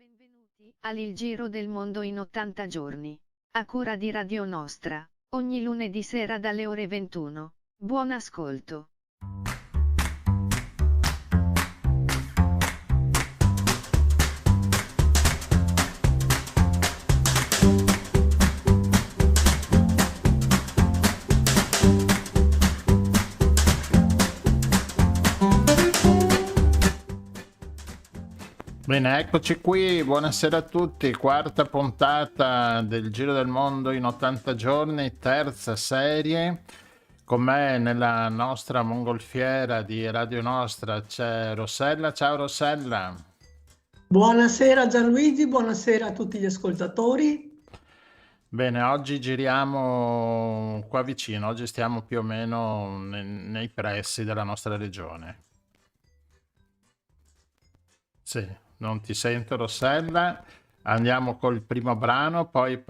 Benvenuti al Giro del Mondo in 80 giorni. A cura di Radio Nostra, ogni lunedì sera dalle ore 21. Buon ascolto. Bene, eccoci qui, buonasera a tutti, quarta puntata del Giro del Mondo in 80 giorni, terza serie. Con me nella nostra mongolfiera di Radio Nostra c'è Rossella. Ciao Rossella. Buonasera Gianluigi, buonasera a tutti gli ascoltatori. Bene, oggi giriamo qua vicino, oggi stiamo più o meno nei pressi della nostra regione. Sì. Non ti sento Rossella, andiamo col primo brano, poi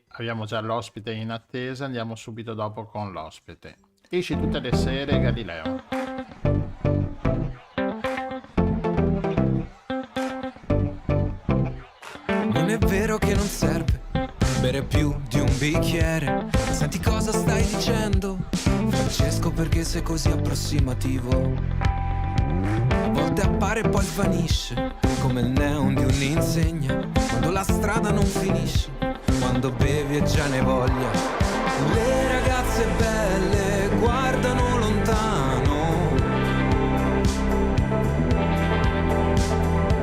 abbiamo già l'ospite in attesa, andiamo subito dopo con l'ospite. Esci tutte le sere Galileo. Non è vero che non serve bere più di un bicchiere, ma senti cosa stai dicendo, Francesco, perché sei così approssimativo? A volte appare e poi svanisce, come il neon di un'insegna, quando la strada non finisce, quando bevi e già ne voglia. Le ragazze belle guardano lontano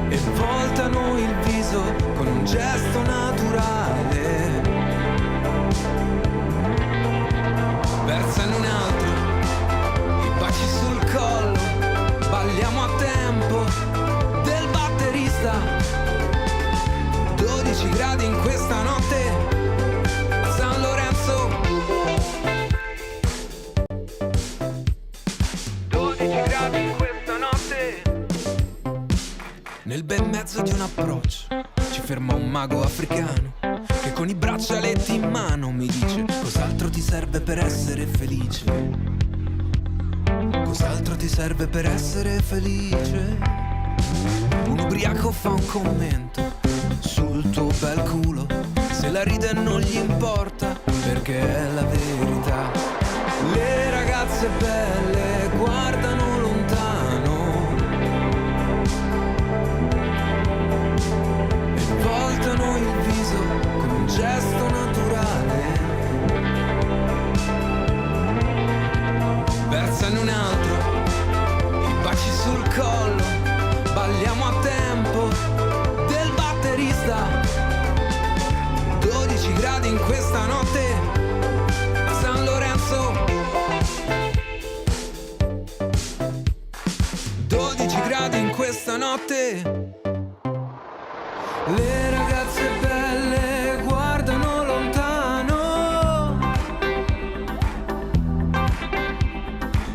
e voltano il viso con un gesto naturale. Versano un altro, i baci sul collo, balliamo a tempo del batterista. 12 gradi in questa notte a San Lorenzo. 12 gradi in questa notte. Nel bel mezzo di un approccio ci ferma un mago africano che con i braccialetti in mano mi dice: cos'altro ti serve per essere felice? Cos'altro ti serve per essere felice? Un ubriaco fa un commento sul tuo bel culo, se la ride non gli importa perché è la verità. Le ragazze belle guardano lontano e voltano il viso con un gesto naturale. Versano un altro, i baci sul collo, balliamo a tempo del batterista. 12 gradi in questa notte a San Lorenzo. 12 gradi in questa notte. Le ragazze belle guardano lontano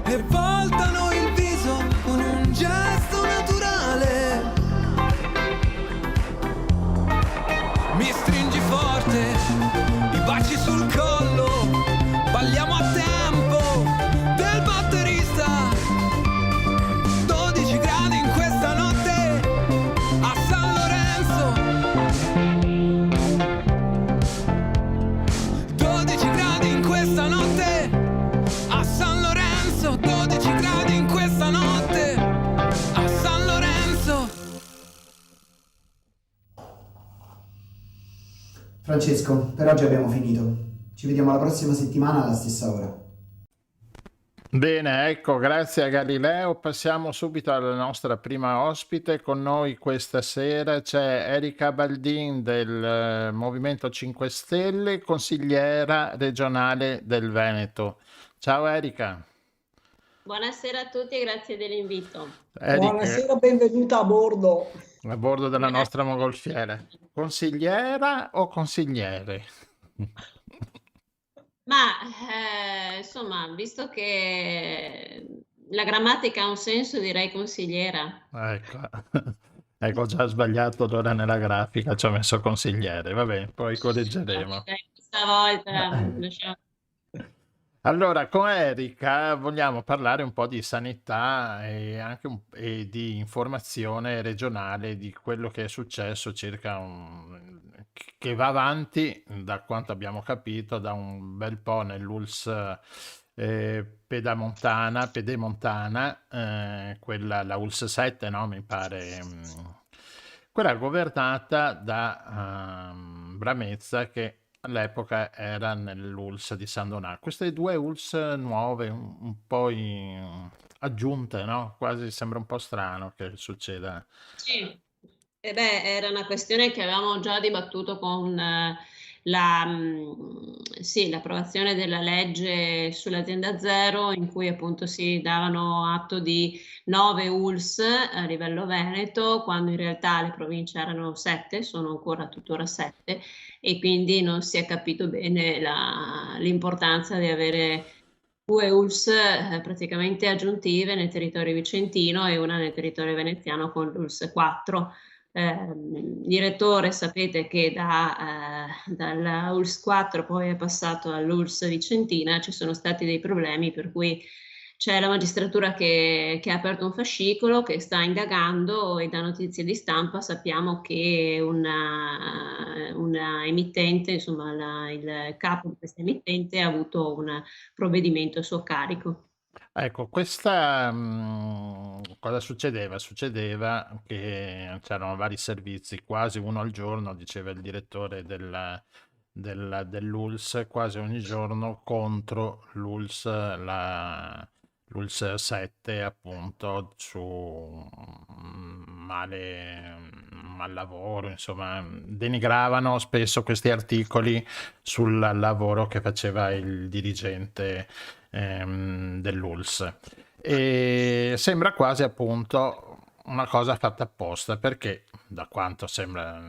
e voltano il viso con un gesto naturale. Mi stringi forte, i baci sul collo, balliamo a tempo del batterista. 12 gradi in questa notte a San Lorenzo. 12 gradi in questa notte a San Lorenzo. 12 gradi in questa notte a San Lorenzo. Francesco, per oggi abbiamo finito. Ci vediamo la prossima settimana alla stessa ora. Bene, ecco, grazie a Galileo. Passiamo subito alla nostra prima ospite. Con noi questa sera c'è Erika Baldin del Movimento 5 Stelle, consigliera regionale del Veneto. Ciao Erika. Buonasera a tutti e grazie dell'invito. Erika, Buonasera, benvenuta a bordo. a bordo della nostra mongolfiera. Consigliera o consigliere? Ma insomma, visto che la grammatica ha un senso, direi consigliera. Ecco, ecco, ho già sbagliato allora nella grafica, ci ho messo consigliere. Va bene, poi correggeremo. Ok, questa volta lasciamo. Allora, con Erika vogliamo parlare un po' di sanità e anche e di informazione regionale di quello che è successo che va avanti, da quanto abbiamo capito, da un bel po' nell'ULSS pedemontana, quella, la ULSS 7, no? Mi pare, quella governata da Bramezza, che all'epoca era nell'ULSS di San Donato. Queste due ULSS nuove, un po' aggiunte, no? Quasi sembra un po' strano che succeda. Sì, e beh, era una questione che avevamo già dibattuto con sì, l'approvazione della legge sull'azienda zero, in cui appunto si davano atto di 9 ULSS a livello Veneto, quando in realtà le province erano 7, sono ancora tuttora 7, e quindi non si è capito bene l'importanza di avere due ULSS praticamente aggiuntive nel territorio vicentino e una nel territorio veneziano con l'ULSS 4. Il direttore, sapete che dalla ULSS 4 poi è passato all'ULSS Vicentina, ci sono stati dei problemi per cui c'è la magistratura che ha aperto un fascicolo, che sta indagando, e da notizie di stampa sappiamo che una emittente, insomma il capo di questa emittente ha avuto un provvedimento a suo carico. Ecco, questa cosa succedeva? Succedeva che c'erano vari servizi, quasi uno al giorno, diceva il direttore dell'ULSS, quasi ogni giorno contro l'ULSS, l'ULSS 7, appunto, su mal lavoro, insomma, denigravano spesso questi articoli sul lavoro che faceva il dirigente dell'ULSS. E sembra quasi appunto una cosa fatta apposta, perché da quanto sembra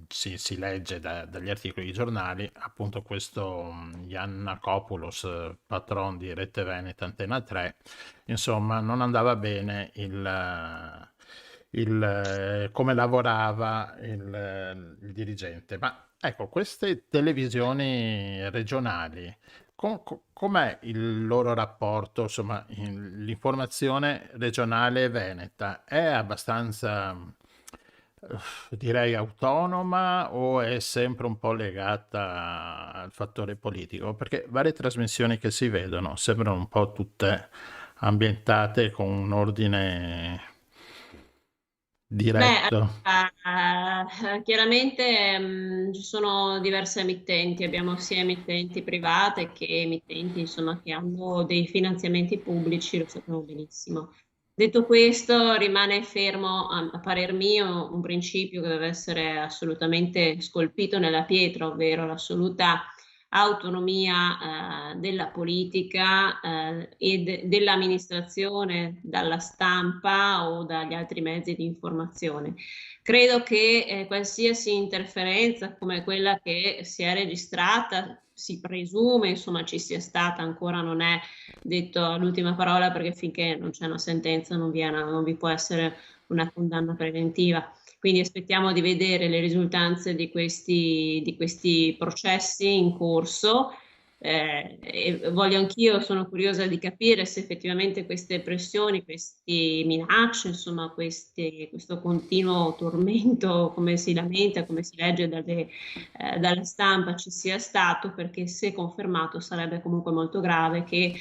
si legge dagli articoli di giornali, appunto questo Yiannakopoulos, patron di Rete Veneta Antena 3, insomma non andava bene come lavorava il dirigente. Ma ecco, queste televisioni regionali, com'è il loro rapporto? Insomma, l'informazione regionale veneta è abbastanza, direi, autonoma, o è sempre un po' legata al fattore politico? Perché varie trasmissioni che si vedono sembrano un po' tutte ambientate con un ordine Beh, diretto. chiaramente ci sono diverse emittenti, abbiamo sia emittenti private che emittenti, insomma, che hanno dei finanziamenti pubblici, lo sappiamo benissimo. Detto questo, rimane fermo, a parer mio, un principio che deve essere assolutamente scolpito nella pietra, ovvero l'assoluta autonomia della politica e dell'amministrazione dalla stampa o dagli altri mezzi di informazione. Credo che qualsiasi interferenza come quella che si è registrata, si presume, insomma, ci sia stata, ancora non è detto l'ultima parola, perché finché non c'è una sentenza non vi può essere una condanna preventiva. Quindi aspettiamo di vedere le risultanze di questi processi in corso. E voglio anch'io, sono curiosa di capire se effettivamente queste pressioni, queste minacce, insomma, questo continuo tormento, come si lamenta, come si legge dalla stampa, ci sia stato, perché se confermato sarebbe comunque molto grave che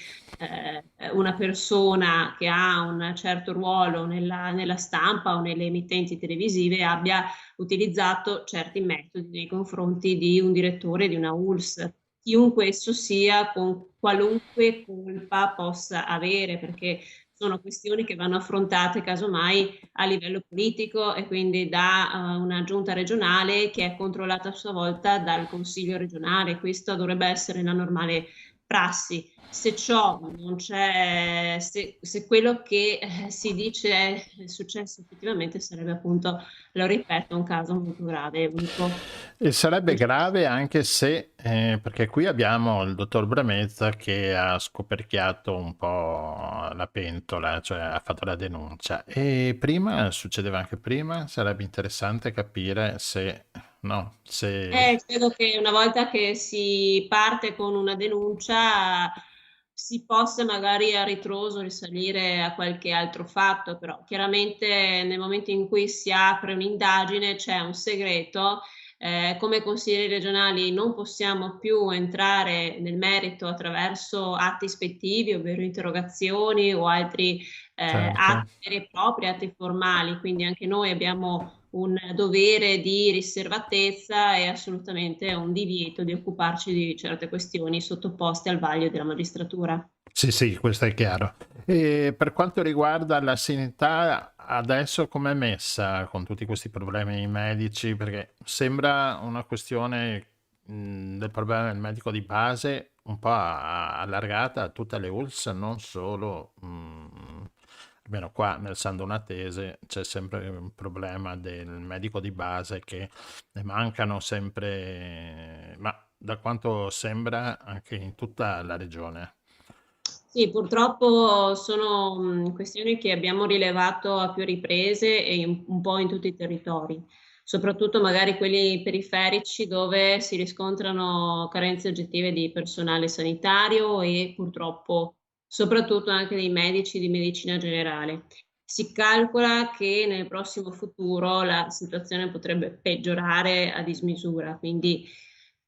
una persona che ha un certo ruolo nella stampa o nelle emittenti televisive abbia utilizzato certi metodi nei confronti di un direttore di una ULSS, chiunque esso sia, con qualunque colpa possa avere, perché sono questioni che vanno affrontate casomai a livello politico e quindi da una giunta regionale che è controllata a sua volta dal consiglio regionale. Questo dovrebbe essere la normale prassi. Se ciò non c'è, se quello che si dice è successo effettivamente, sarebbe appunto, lo ripeto, un caso molto grave, unico. E sarebbe grave anche se, perché qui abbiamo il dottor Bramezza che ha scoperchiato un po' la pentola, cioè ha fatto la denuncia. E prima, succedeva anche prima, sarebbe interessante capire se, no, se... Credo che una volta che si parte con una denuncia, si possa magari a ritroso risalire a qualche altro fatto, però chiaramente nel momento in cui si apre un'indagine c'è un segreto. Come consiglieri regionali non possiamo più entrare nel merito attraverso atti ispettivi, ovvero interrogazioni o altri Certo. atti veri e propri, atti formali, quindi anche noi abbiamo un dovere di riservatezza e assolutamente un divieto di occuparci di certe questioni sottoposte al vaglio della magistratura. Sì, sì, questo è chiaro. E per quanto riguarda la sanità, adesso com'è messa con tutti questi problemi medici? Perché sembra una questione del problema del medico di base un po' allargata a tutte le ULSS, non solo, almeno qua nel San Donatese c'è sempre un problema del medico di base che ne mancano sempre, ma da quanto sembra anche in tutta la regione. Sì, purtroppo sono questioni che abbiamo rilevato a più riprese e un po' in tutti i territori, soprattutto magari quelli periferici dove si riscontrano carenze oggettive di personale sanitario e purtroppo soprattutto anche dei medici di medicina generale. Si calcola che nel prossimo futuro la situazione potrebbe peggiorare a dismisura, quindi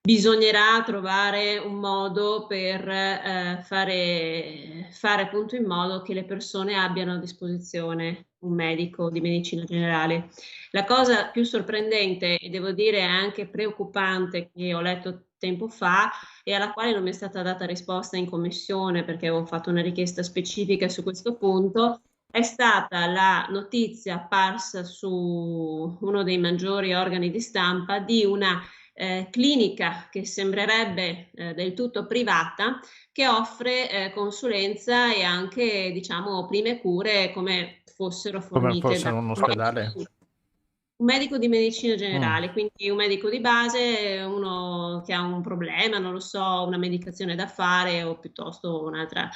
bisognerà trovare un modo per fare appunto in modo che le persone abbiano a disposizione un medico di medicina generale. La cosa più sorprendente e devo dire anche preoccupante che ho letto tempo fa e alla quale non mi è stata data risposta in commissione perché avevo fatto una richiesta specifica su questo punto, è stata la notizia apparsa su uno dei maggiori organi di stampa di una clinica che sembrerebbe del tutto privata, che offre consulenza e anche, diciamo, prime cure come fossero Come fornite fosse un ospedale? un medico di medicina generale, quindi un medico di base, uno che ha un problema, non lo so, una medicazione da fare o piuttosto un'altra,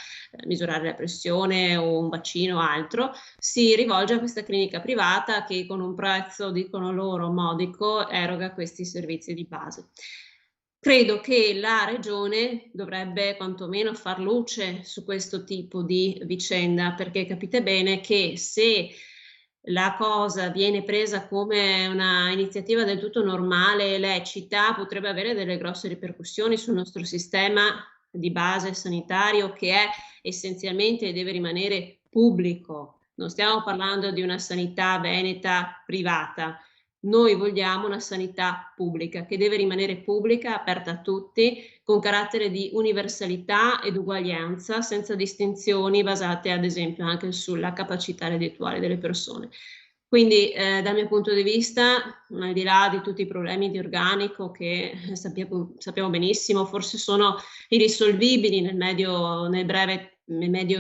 misurare la pressione o un vaccino o altro, si rivolge a questa clinica privata che con un prezzo, dicono loro, modico, eroga questi servizi di base. Credo che la regione dovrebbe quantomeno far luce su questo tipo di vicenda, perché capite bene che se la cosa viene presa come una iniziativa del tutto normale e lecita, potrebbe avere delle grosse ripercussioni sul nostro sistema di base sanitario che è essenzialmente e deve rimanere pubblico. Non stiamo parlando di una sanità veneta privata. Noi vogliamo una sanità pubblica che deve rimanere pubblica, aperta a tutti, con carattere di universalità ed uguaglianza, senza distinzioni basate ad esempio anche sulla capacità reddituale delle persone. Quindi dal mio punto di vista, al di là di tutti i problemi di organico che sappiamo benissimo, forse sono irrisolvibili nel medio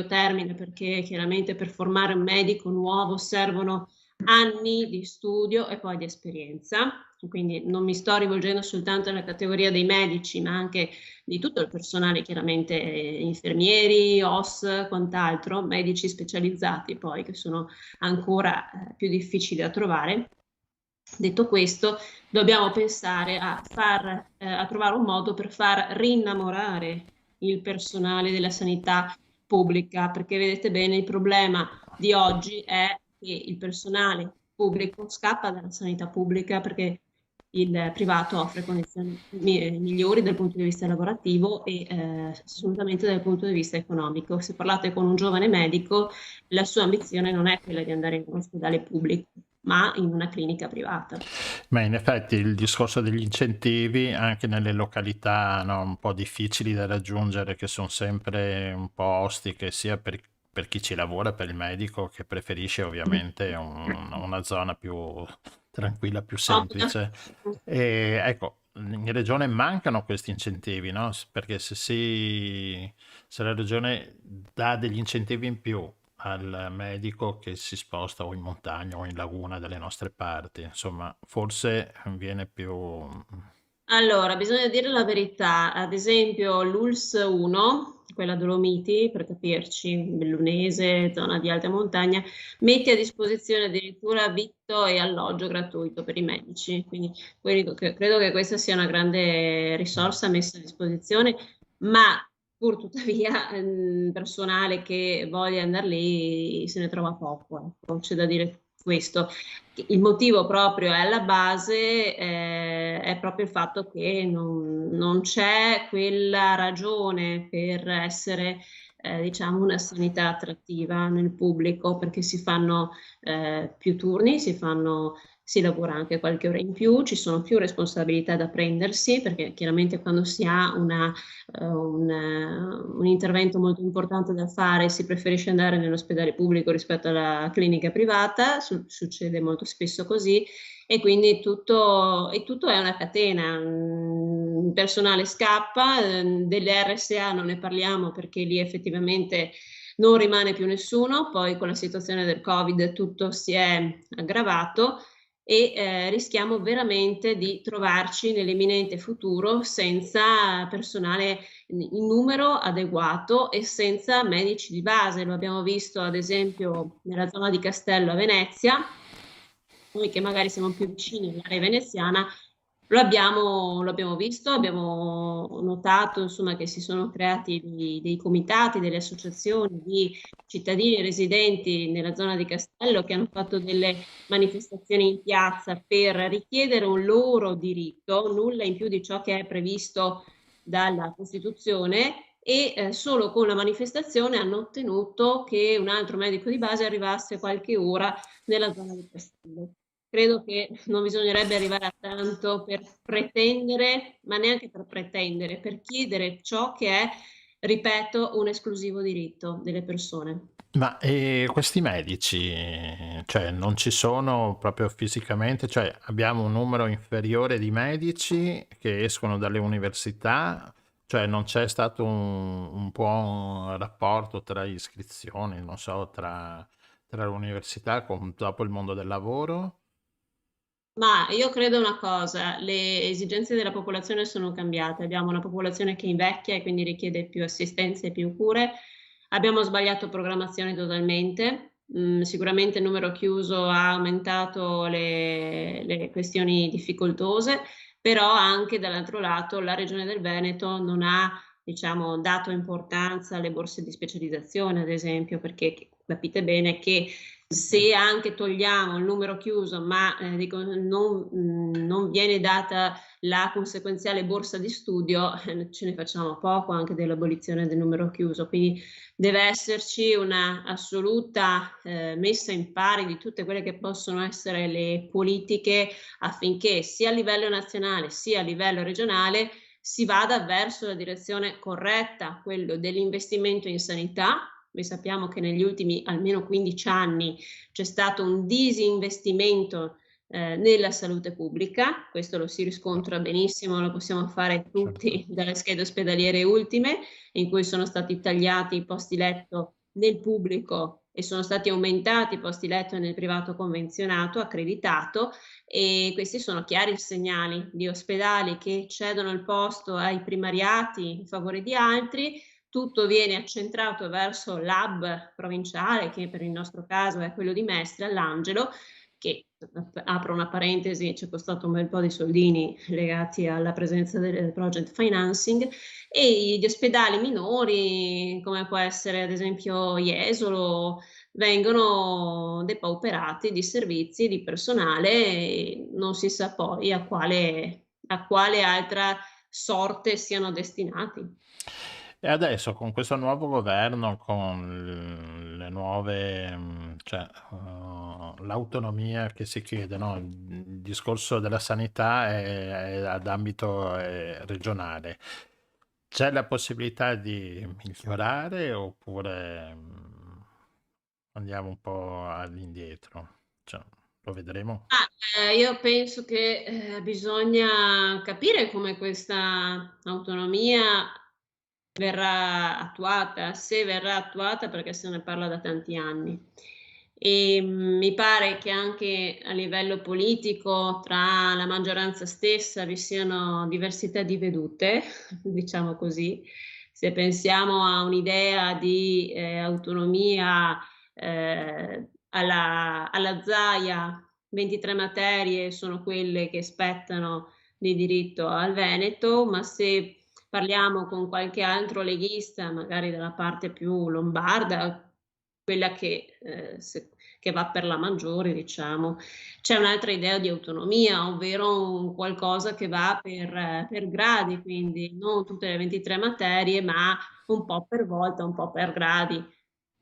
termine, perché chiaramente per formare un medico nuovo servono anni di studio e poi di esperienza, quindi non mi sto rivolgendo soltanto alla categoria dei medici, ma anche di tutto il personale, chiaramente infermieri, OS, quant'altro, medici specializzati poi che sono ancora più difficili da trovare. Detto questo, dobbiamo pensare a trovare un modo per far rinnamorare il personale della sanità pubblica, perché vedete bene il problema di oggi è che il personale pubblico scappa dalla sanità pubblica perché il privato offre condizioni migliori dal punto di vista lavorativo e assolutamente dal punto di vista economico. Se parlate con un giovane medico, la sua ambizione non è quella di andare in un ospedale pubblico, ma in una clinica privata. Ma in effetti il discorso degli incentivi anche nelle località, no, un po' difficili da raggiungere, che sono sempre un po' ostiche sia per chi ci lavora, per il medico, che preferisce ovviamente una zona più tranquilla, più semplice. E ecco, in regione mancano questi incentivi, no? Perché se la regione dà degli incentivi in più al medico che si sposta o in montagna o in laguna dalle nostre parti, insomma, forse viene più... Allora, bisogna dire la verità, ad esempio l'ULSS 1, quella Dolomiti, per capirci, Bellunese, zona di alta montagna, mette a disposizione addirittura vitto e alloggio gratuito per i medici, quindi credo che questa sia una grande risorsa messa a disposizione, ma pur tuttavia personale che voglia andare lì se ne trova poco, ecco, c'è da dire questo. Il motivo proprio è alla base, è proprio il fatto che non c'è quella ragione per essere diciamo una sanità attrattiva nel pubblico, perché si fanno più turni, si lavora anche qualche ora in più, ci sono più responsabilità da prendersi, perché chiaramente quando si ha un intervento molto importante da fare si preferisce andare nell'ospedale pubblico rispetto alla clinica privata, succede molto spesso così, e quindi tutto è una catena. Il personale scappa, delle RSA non ne parliamo perché lì effettivamente non rimane più nessuno, poi con la situazione del Covid tutto si è aggravato e rischiamo veramente di trovarci nell'imminente futuro senza personale in numero adeguato e senza medici di base. Lo abbiamo visto ad esempio nella zona di Castello a Venezia, noi che magari siamo più vicini all'area veneziana, lo abbiamo visto, abbiamo notato insomma, che si sono creati dei comitati, delle associazioni di cittadini residenti nella zona di Castello che hanno fatto delle manifestazioni in piazza per richiedere un loro diritto, nulla in più di ciò che è previsto dalla Costituzione, e solo con la manifestazione hanno ottenuto che un altro medico di base arrivasse qualche ora nella zona di Castello. Credo che non bisognerebbe arrivare a tanto per pretendere, ma neanche per pretendere, per chiedere ciò che è, ripeto, un esclusivo diritto delle persone. Ma questi medici, cioè, non ci sono proprio fisicamente, cioè abbiamo un numero inferiore di medici che escono dalle università, cioè non c'è stato un buon rapporto tra iscrizioni, non so, tra l'università con dopo il mondo del lavoro? Ma io credo una cosa, le esigenze della popolazione sono cambiate, abbiamo una popolazione che invecchia e quindi richiede più assistenza e più cure, abbiamo sbagliato programmazione totalmente. Sicuramente il numero chiuso ha aumentato le questioni difficoltose, però anche dall'altro lato la Regione del Veneto non ha, diciamo, dato importanza alle borse di specializzazione, ad esempio, perché capite bene che se anche togliamo il numero chiuso, ma non viene data la conseguenziale borsa di studio, ce ne facciamo poco anche dell'abolizione del numero chiuso. Quindi deve esserci una assoluta messa in pari di tutte quelle che possono essere le politiche affinché sia a livello nazionale sia a livello regionale si vada verso la direzione corretta, quello dell'investimento in sanità. Noi sappiamo che negli ultimi almeno 15 anni c'è stato un disinvestimento nella salute pubblica, questo lo si riscontra benissimo, lo possiamo fare tutti dalle schede ospedaliere ultime, in cui sono stati tagliati i posti letto nel pubblico e sono stati aumentati i posti letto nel privato convenzionato, accreditato, e questi sono chiari segnali di ospedali che cedono il posto ai primariati in favore di altri. Tutto viene accentrato verso l'hub provinciale, che per il nostro caso è quello di Mestre, all'Angelo, che, apro una parentesi, ci è costato un bel po' di soldini legati alla presenza del project financing, e gli ospedali minori, come può essere ad esempio Jesolo, vengono depauperati di servizi, di personale, e non si sa poi a quale altra sorte siano destinati. E adesso con questo nuovo governo, con le nuove, cioè, l'autonomia che si chiede, no? Il discorso della sanità è ad ambito regionale. C'è la possibilità di migliorare oppure andiamo un po' all'indietro? Cioè, lo vedremo. Io penso che bisogna capire come questa autonomia verrà attuata, se verrà attuata, perché se ne parla da tanti anni. E mi pare che anche a livello politico tra la maggioranza stessa vi siano diversità di vedute, diciamo così. Se pensiamo a un'idea di autonomia alla Zaia, 23 materie sono quelle che spettano di diritto al Veneto, ma se parliamo con qualche altro leghista, magari dalla parte più lombarda, quella che va per la maggiore, diciamo, c'è un'altra idea di autonomia, ovvero un qualcosa che va per gradi, quindi non tutte le 23 materie, ma un po' per volta, un po' per gradi.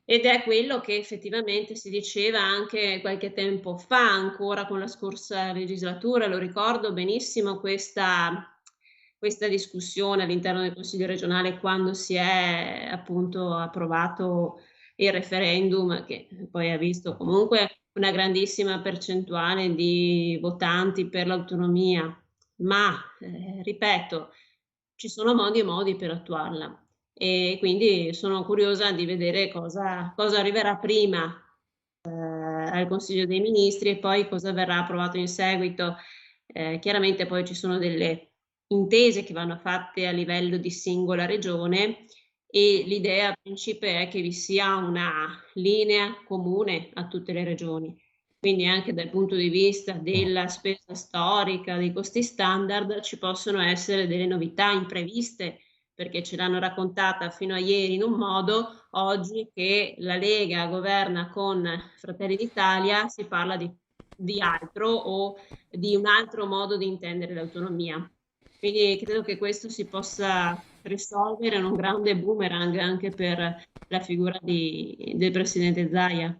Ed è quello che effettivamente si diceva anche qualche tempo fa, ancora con la scorsa legislatura, lo ricordo benissimo questa discussione all'interno del Consiglio regionale quando si è appunto approvato il referendum, che poi ha visto comunque una grandissima percentuale di votanti per l'autonomia, ma ripeto, ci sono modi e modi per attuarla. E quindi sono curiosa di vedere cosa arriverà prima al Consiglio dei Ministri e poi cosa verrà approvato in seguito. Chiaramente poi ci sono delle intese che vanno fatte a livello di singola regione e l'idea principe è che vi sia una linea comune a tutte le regioni. Quindi anche dal punto di vista della spesa storica, dei costi standard, ci possono essere delle novità impreviste, perché ce l'hanno raccontata fino a ieri in un modo, oggi che la Lega governa con Fratelli d'Italia si parla di altro o di un altro modo di intendere l'autonomia. Quindi credo che questo si possa risolvere in un grande boomerang anche per la figura del presidente Zaia.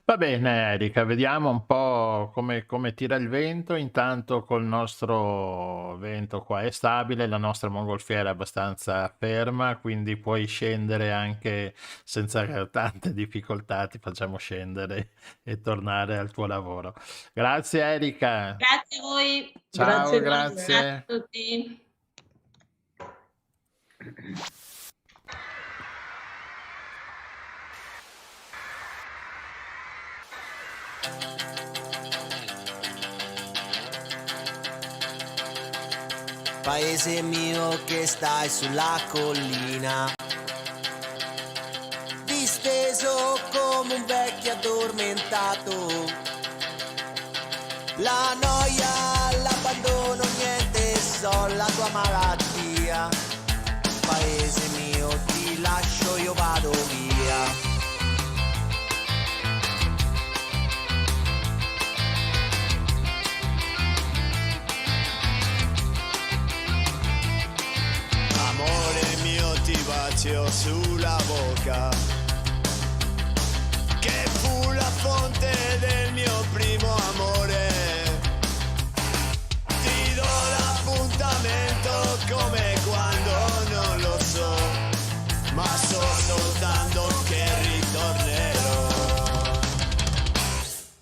Va bene Erika, vediamo un po' come tira il vento. Intanto col nostro vento qua è stabile, la nostra mongolfiera è abbastanza ferma, quindi puoi scendere anche senza tante difficoltà, ti facciamo scendere e tornare al tuo lavoro. Grazie Erika. Grazie a voi. Ciao, Grazie. grazie. A tutti. Paese mio che stai sulla collina, disteso come un vecchio addormentato. La noia, l'abbandono, niente, so la tua malattia. Paese mio, ti lascio, io vado via. Sulla bocca, che fu la fonte del mio primo amore. Ti do l'appuntamento come quando non lo so, ma so soltanto che ritornerò.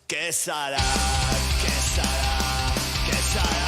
Che sarà, che sarà, che sarà.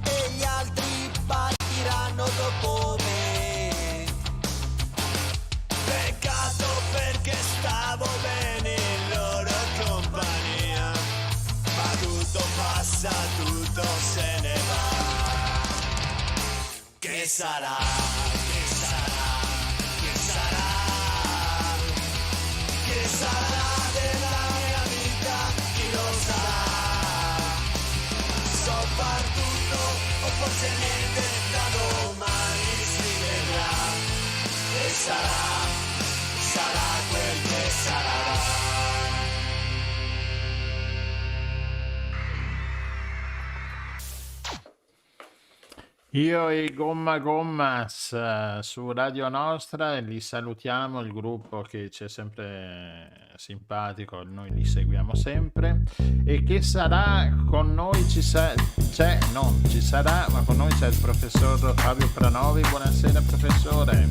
E gli altri partiranno dopo me. Peccato perché stavo bene in loro compagnia, ma tutto passa, tutto se ne va. Che sarà, che sarà, che sarà, che sarà della mia vita, chi lo sa. So far tutto o forse niente, da domani si vedrà. E sarà, sarà quel che sarà. Io e Gomma Gommas su Radio Nostra, li salutiamo, il gruppo che ci è sempre simpatico, noi li seguiamo sempre. E che sarà con noi non ci sarà, ma con noi c'è il professor Fabio Pranovi. Buonasera professore.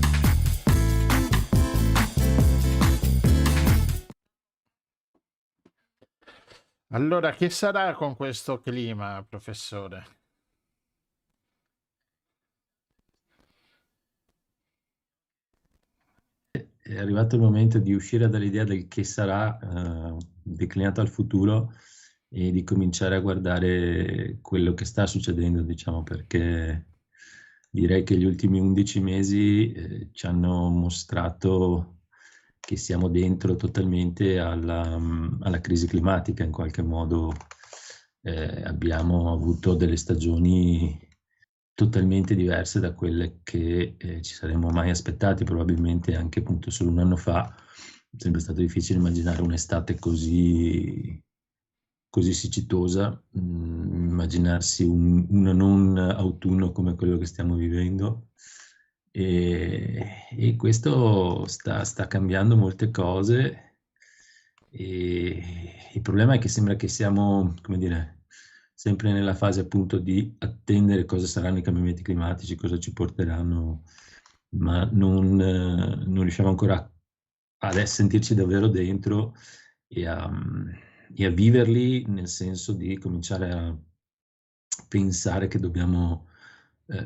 Allora, che sarà con questo clima, professore? È arrivato il momento di uscire dall'idea del che sarà declinato al futuro e di cominciare a guardare quello che sta succedendo, diciamo, perché direi che gli ultimi 11 mesi ci hanno mostrato che siamo dentro totalmente alla crisi climatica in qualche modo. Abbiamo avuto delle stagioni totalmente diverse da quelle che ci saremmo mai aspettati, probabilmente anche appunto solo un anno fa. È sempre stato difficile immaginare un'estate così siccitosa, immaginarsi un non autunno come quello che stiamo vivendo. E questo sta cambiando molte cose. E il problema è che sembra che siamo, come dire, sempre nella fase appunto di attendere cosa saranno i cambiamenti climatici, cosa ci porteranno, ma non riusciamo ancora a sentirci davvero dentro e a viverli, nel senso di cominciare a pensare che dobbiamo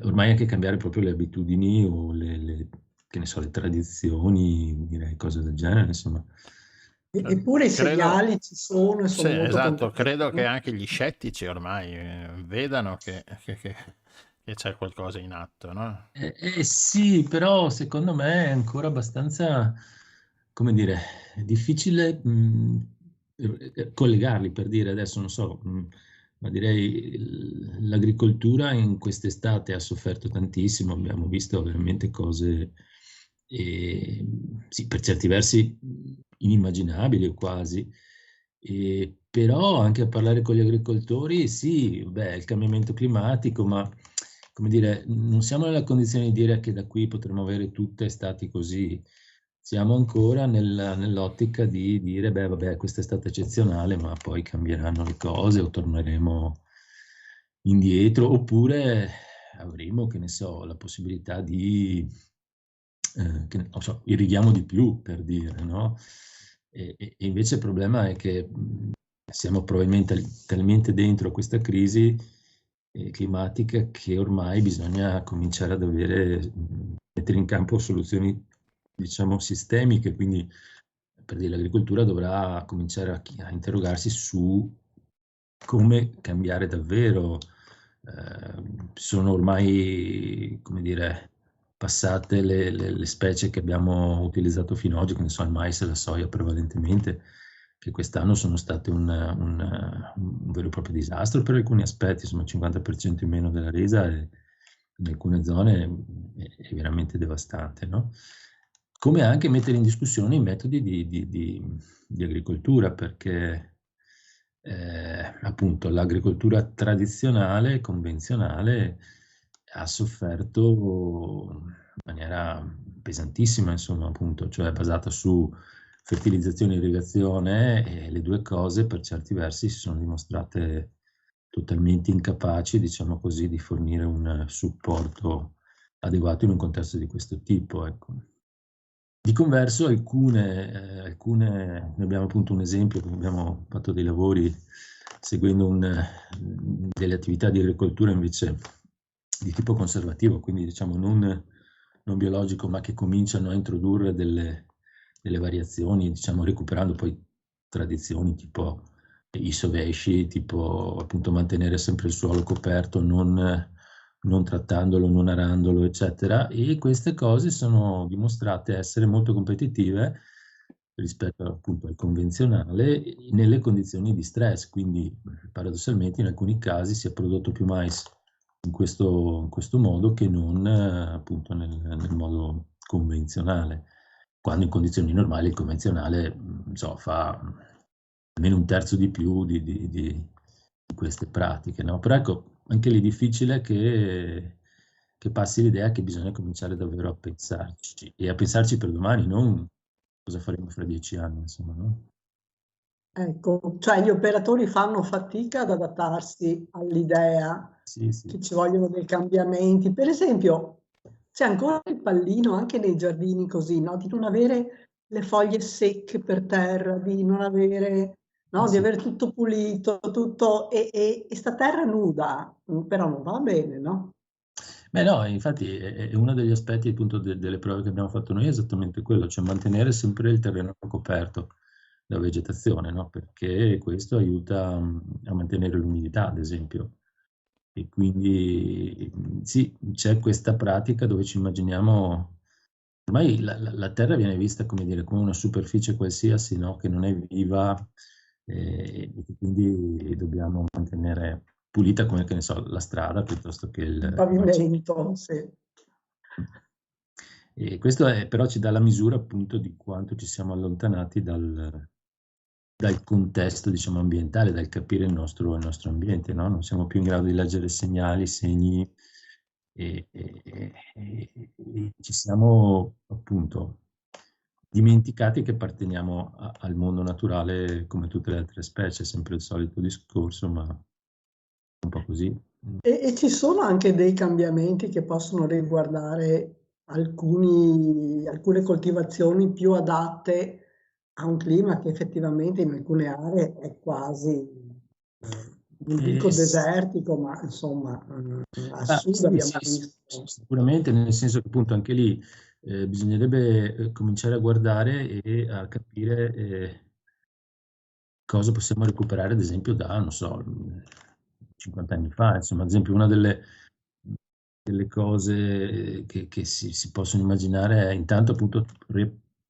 ormai anche cambiare proprio le abitudini o che ne so, le tradizioni, direi cose del genere, insomma. Eppure i segnali ci sono e Sì, sono molto esatto, credo concreti, che no? anche gli scettici ormai vedano che c'è qualcosa in atto, no? Sì, però secondo me è ancora abbastanza, come dire, difficile collegarli, per dire adesso, non so, ma direi l'agricoltura in quest'estate ha sofferto tantissimo, abbiamo visto veramente cose, sì, per certi versi inimmaginabili quasi. Però anche a parlare con gli agricoltori, sì, beh, il cambiamento climatico, ma come dire, non siamo nella condizione di dire che da qui potremo avere tutte estati così. Siamo ancora nell'ottica di dire, beh, vabbè, questa è stata eccezionale, ma poi cambieranno le cose o torneremo indietro, oppure avremo, che ne so, la possibilità di, che non so, irrighiamo di più, per dire, no? E invece il problema è che siamo probabilmente talmente dentro questa crisi climatica che ormai bisogna cominciare ad mettere in campo soluzioni, diciamo, sistemiche, quindi per dire l'agricoltura dovrà cominciare a interrogarsi su come cambiare davvero. Sono ormai, come dire, passate le specie che abbiamo utilizzato fino ad oggi, che ne so, il mais e la soia prevalentemente, che quest'anno sono state un vero e proprio disastro per alcuni aspetti, insomma il 50% in meno della resa e in alcune zone è veramente devastante, no? Come anche mettere in discussione i metodi di agricoltura, perché appunto l'agricoltura tradizionale, convenzionale, ha sofferto in maniera pesantissima, insomma, appunto, cioè basata su fertilizzazione e irrigazione, e le due cose per certi versi si sono dimostrate totalmente incapaci, diciamo così, di fornire un supporto adeguato in un contesto di questo tipo, ecco. Di converso alcune, ne abbiamo appunto un esempio, che abbiamo fatto dei lavori seguendo delle attività di agricoltura invece di tipo conservativo, quindi diciamo non biologico, ma che cominciano a introdurre delle variazioni, diciamo recuperando poi tradizioni tipo i sovesci, tipo appunto mantenere sempre il suolo coperto, non trattandolo, non arandolo, eccetera, e queste cose sono dimostrate essere molto competitive rispetto appunto al convenzionale nelle condizioni di stress, quindi paradossalmente in alcuni casi si è prodotto più mais in questo modo che non appunto nel modo convenzionale, quando in condizioni normali il convenzionale fa almeno un terzo di più di queste pratiche, no? Però ecco, anche lì è difficile che passi l'idea che bisogna cominciare davvero a pensarci, e a pensarci per domani, non cosa faremo fra 10 anni, insomma, no? Ecco, cioè gli operatori fanno fatica ad adattarsi all'idea Sì, sì. che ci vogliono dei cambiamenti. Per esempio, c'è ancora il pallino anche nei giardini così, no? Di non avere le foglie secche per terra, di non avere no? Di Sì. avere tutto pulito, tutto, e sta terra nuda, però non va bene, no? Beh no, infatti è uno degli aspetti appunto delle prove che abbiamo fatto noi è esattamente quello, cioè mantenere sempre il terreno coperto da vegetazione, no? Perché questo aiuta a mantenere l'umidità, ad esempio. E quindi sì, c'è questa pratica dove ci immaginiamo, ormai la terra viene vista come dire, come una superficie qualsiasi, no? Che non è viva, e che quindi dobbiamo mantenere pulita come, che ne so, la strada piuttosto che Il pavimento, sì. E questo però ci dà la misura appunto di quanto ci siamo allontanati dal contesto, diciamo, ambientale, dal capire il nostro ambiente, no? Non siamo più in grado di leggere segnali, segni, e ci siamo appunto dimenticati che apparteniamo al mondo naturale come tutte le altre specie, sempre il solito discorso, ma un po' così. E ci sono anche dei cambiamenti che possono riguardare alcune coltivazioni più adatte a un clima che effettivamente in alcune aree è quasi, non dico desertico, ma insomma, a sud Sì, abbiamo sì, visto. sicuramente, nel senso che appunto anche lì bisognerebbe cominciare a guardare e a capire cosa possiamo recuperare, ad esempio, da, non so, 50 anni fa. Insomma, ad esempio, una delle cose che si possono immaginare è intanto appunto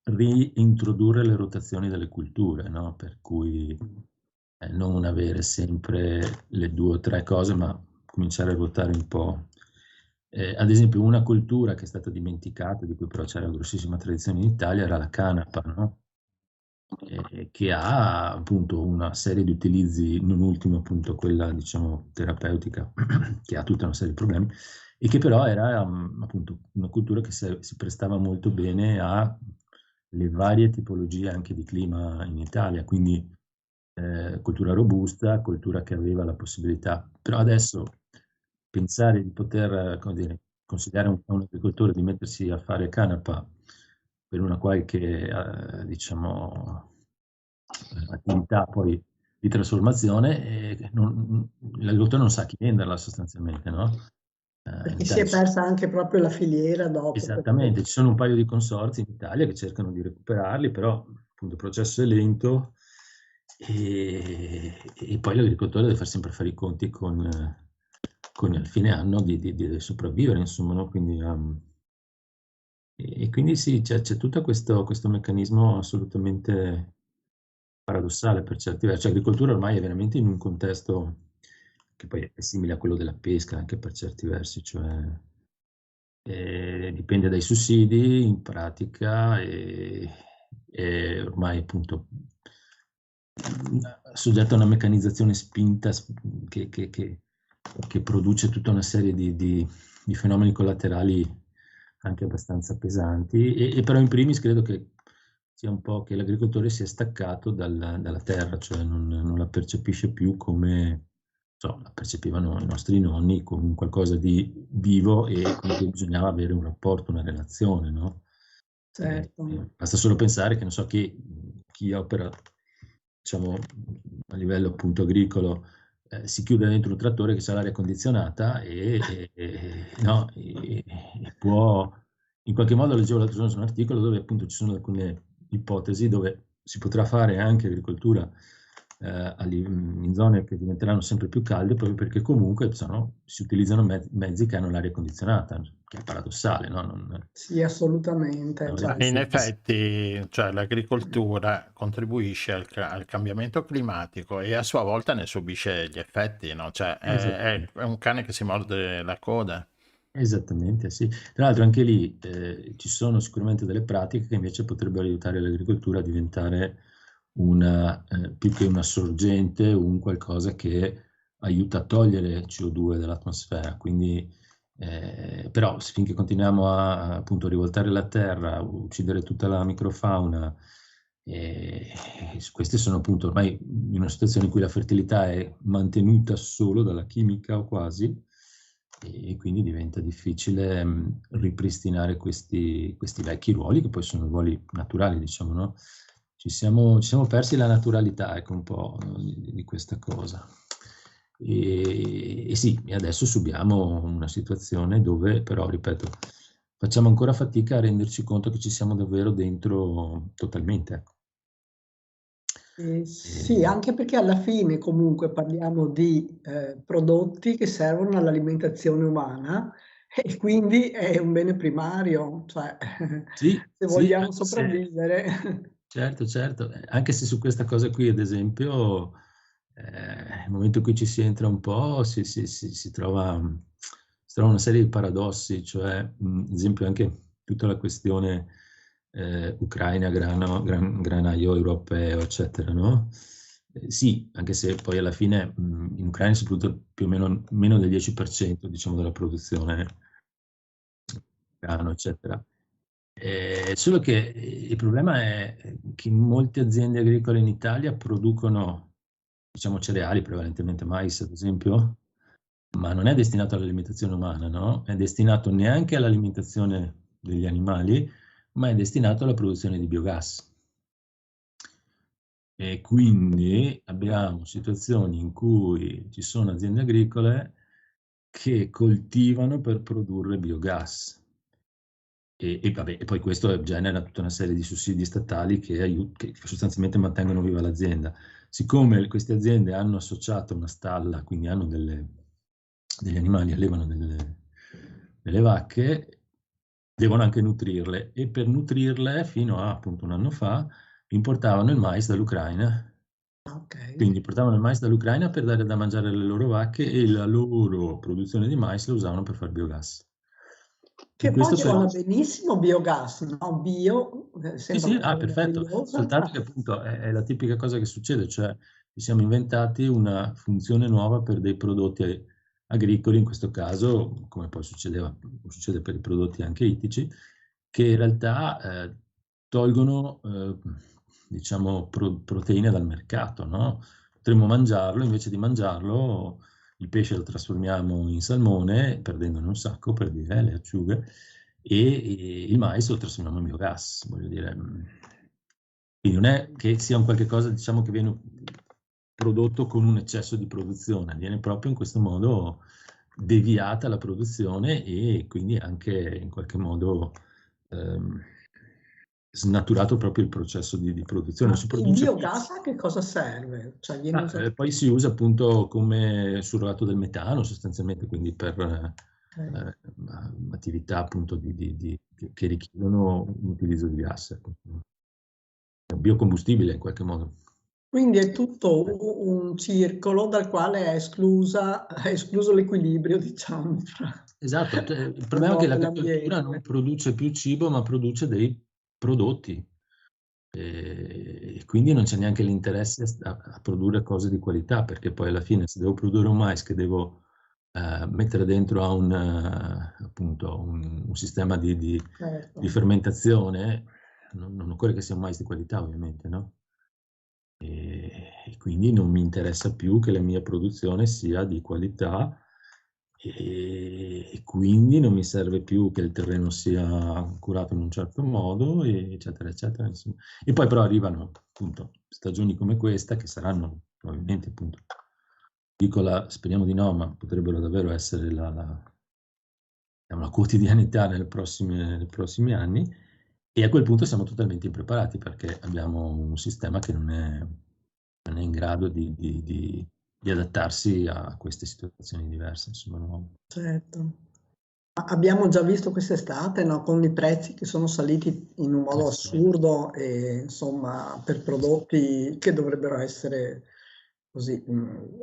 reintrodurre le rotazioni delle culture, no? Per cui non avere sempre le 2 o 3 cose, ma cominciare a ruotare un po'. Ad esempio, una cultura che è stata dimenticata, di cui però c'era una grossissima tradizione in Italia, era la canapa, no? Che ha appunto una serie di utilizzi, non ultimo appunto quella, diciamo, terapeutica, che ha tutta una serie di problemi, e che però era appunto una cultura che si prestava molto bene alle varie tipologie anche di clima in Italia, quindi cultura robusta, cultura che aveva la possibilità. Però adesso pensare di poter, come dire, consigliare a un agricoltore di mettersi a fare canapa per una qualche, diciamo, attività poi di trasformazione, l'agricoltore non sa a chi venderla sostanzialmente, no? Perché si è persa anche proprio la filiera dopo. Esattamente, ci sono un paio di consorzi in Italia che cercano di recuperarli, però appunto il processo è lento e poi l'agricoltore deve fare sempre fare i conti con il fine anno di sopravvivere, insomma, no? Quindi, e quindi sì, c'è tutto questo meccanismo assolutamente paradossale per certi versi. L'agricoltura ormai è veramente in un contesto che poi è simile a quello della pesca anche per certi versi, cioè dipende dai sussidi in pratica e ormai appunto soggetto a una meccanizzazione spinta che produce tutta una serie di fenomeni collaterali anche abbastanza pesanti, e però in primis credo che sia un po' che l'agricoltore sia staccato dalla terra, cioè non la percepisce più come, la percepivano i nostri nonni, come un qualcosa di vivo e con cui bisognava avere un rapporto, una relazione, no? Certo. Basta solo pensare che non so chi opera, diciamo, a livello appunto agricolo, si chiude dentro un trattore che ha l'aria condizionata no, e può, in qualche modo leggevo l'altro giorno su un articolo dove appunto ci sono alcune ipotesi dove si potrà fare anche agricoltura in zone che diventeranno sempre più calde, proprio perché comunque si utilizzano mezzi che hanno l'aria condizionata, che è paradossale, no? Sì, assolutamente. In effetti, cioè, l'agricoltura contribuisce al cambiamento climatico e a sua volta ne subisce gli effetti, no? Cioè, è un cane che si morde la coda. Esattamente, sì. Tra l'altro anche lì ci sono sicuramente delle pratiche che invece potrebbero aiutare l'agricoltura a diventare più che una sorgente, un qualcosa che aiuta a togliere CO2 dall'atmosfera. Quindi, però finché continuiamo a appunto rivoltare la terra, uccidere tutta la microfauna, queste sono appunto ormai in una situazione in cui la fertilità è mantenuta solo dalla chimica o quasi, e quindi diventa difficile ripristinare questi vecchi ruoli, che poi sono ruoli naturali, diciamo, no? ci siamo persi la naturalità, ecco, un po' di questa cosa. E sì, e adesso subiamo una situazione dove però, ripeto, facciamo ancora fatica a renderci conto che ci siamo davvero dentro totalmente, ecco. Sì, anche perché alla fine comunque parliamo di prodotti che servono all'alimentazione umana e quindi è un bene primario, cioè Sì, se sì, vogliamo anche se, sopravvivere. certo, anche se su questa cosa qui, ad esempio, nel momento in cui ci si entra un po', si trova una serie di paradossi, cioè, ad esempio, anche tutta la questione Ucraina, granaio europeo, eccetera, no? Sì, anche se poi alla fine in Ucraina si produce più o meno del 10%, diciamo, della produzione grano, eccetera. Solo che il problema è che molte aziende agricole in Italia producono, diciamo, cereali, prevalentemente mais, ad esempio, ma non è destinato all'alimentazione umana, no? È destinato neanche all'alimentazione degli animali, ma è destinato alla produzione di biogas. E quindi abbiamo situazioni in cui ci sono aziende agricole che coltivano per produrre biogas. E poi questo genera tutta una serie di sussidi statali che sostanzialmente mantengono viva l'azienda. Siccome queste aziende hanno associato una stalla, quindi hanno degli animali, allevano delle vacche, devono anche nutrirle, e per nutrirle fino a appunto un anno fa importavano il mais dall'Ucraina. Ok. Quindi portavano il mais dall'Ucraina per dare da mangiare alle loro vacche e la loro produzione di mais la usavano per fare biogas. Che In poi questo suona periodo, biogas, biogas, no? Bio, sì, sembra una cosa perfetto, meravigliosa. soltanto che appunto è la tipica cosa che succede, cioè ci siamo inventati una funzione nuova per dei prodotti agricoli, in questo caso, come poi succede per i prodotti anche ittici, che in realtà tolgono, diciamo, proteine dal mercato, no? Potremmo mangiarlo, invece di mangiarlo, il pesce lo trasformiamo in salmone, perdendone un sacco, per dire, le acciughe, e il mais lo trasformiamo in biogas, voglio dire. Quindi non è che sia un qualche cosa, diciamo, che viene prodotto con un eccesso di produzione, viene proprio in questo modo deviata la produzione e quindi anche in qualche modo snaturato proprio il processo di produzione. Si Il produce biogas a che cosa serve? Cioè viene usato poi si usa appunto come surrogato del metano sostanzialmente, quindi per attività appunto che richiedono un utilizzo di gas, ecco. Biocombustibile in qualche modo. Quindi è tutto un circolo dal quale è escluso l'equilibrio, diciamo. Esatto, il problema è che l'agricoltura non dell'ambiente. produce più cibo, ma produce dei prodotti. E quindi non c'è neanche l'interesse a produrre cose di qualità, perché poi alla fine se devo produrre un mais che devo mettere dentro a appunto un sistema di Certo. fermentazione, non occorre che sia un mais di qualità, ovviamente, no? E quindi non mi interessa più che la mia produzione sia di qualità, e quindi non mi serve più che il terreno sia curato in un certo modo, eccetera, eccetera, insomma. E poi però arrivano appunto stagioni come questa, che saranno probabilmente, appunto, speriamo di no, ma potrebbero davvero essere la quotidianità nei prossimi anni, e a quel punto siamo totalmente impreparati, perché abbiamo un sistema che non è in grado di adattarsi a queste situazioni diverse, insomma, nuove. Certo. Ma abbiamo già visto quest'estate, no? Con i prezzi che sono saliti in un modo assurdo, e insomma per prodotti che dovrebbero essere così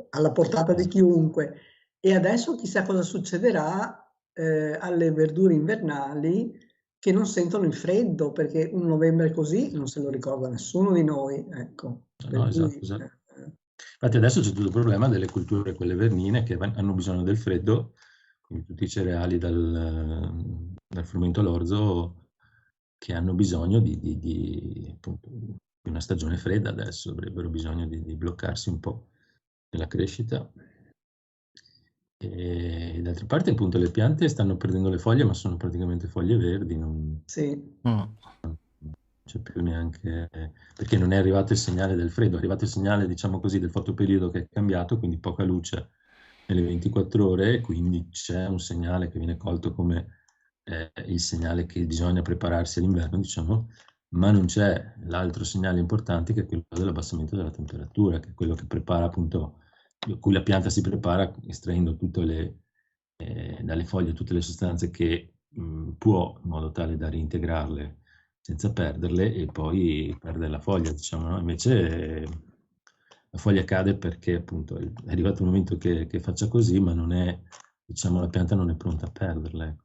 alla portata di chiunque. E adesso chissà cosa succederà alle verdure invernali che non sentono il freddo, perché un novembre così non se lo ricorda nessuno di noi, ecco. No, esatto. Infatti adesso c'è tutto il problema delle culture, quelle vernine, che hanno bisogno del freddo, quindi tutti i cereali dal frumento all'orzo, che hanno bisogno appunto, di una stagione fredda adesso, avrebbero bisogno di bloccarsi un po' nella crescita. E d'altra parte, appunto, le piante stanno perdendo le foglie, ma sono praticamente foglie verdi. Sì. c'è più neanche, perché non è arrivato il segnale del freddo, è arrivato il segnale, diciamo così, del fotoperiodo che è cambiato, quindi poca luce nelle 24 ore, quindi c'è un segnale che viene colto come il segnale che bisogna prepararsi all'inverno, diciamo, ma non c'è l'altro segnale importante che è quello dell'abbassamento della temperatura, che è quello che prepara appunto, cui la pianta si prepara estraendo dalle foglie tutte le sostanze che può, in modo tale da reintegrarle senza perderle e poi perdere la foglia, diciamo, no? Invece la foglia cade perché appunto è arrivato il momento che faccia così, ma non è, diciamo, la pianta non è pronta a perderle.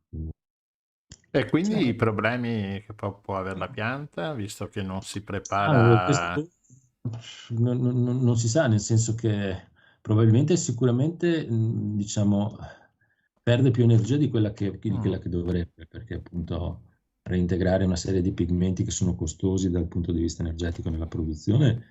E quindi i Certo. problemi che può avere la pianta, visto che non si Questo prepara... non si sa, nel senso che probabilmente sicuramente diciamo perde più energia di quella che dovrebbe, perché appunto reintegrare una serie di pigmenti che sono costosi dal punto di vista energetico nella produzione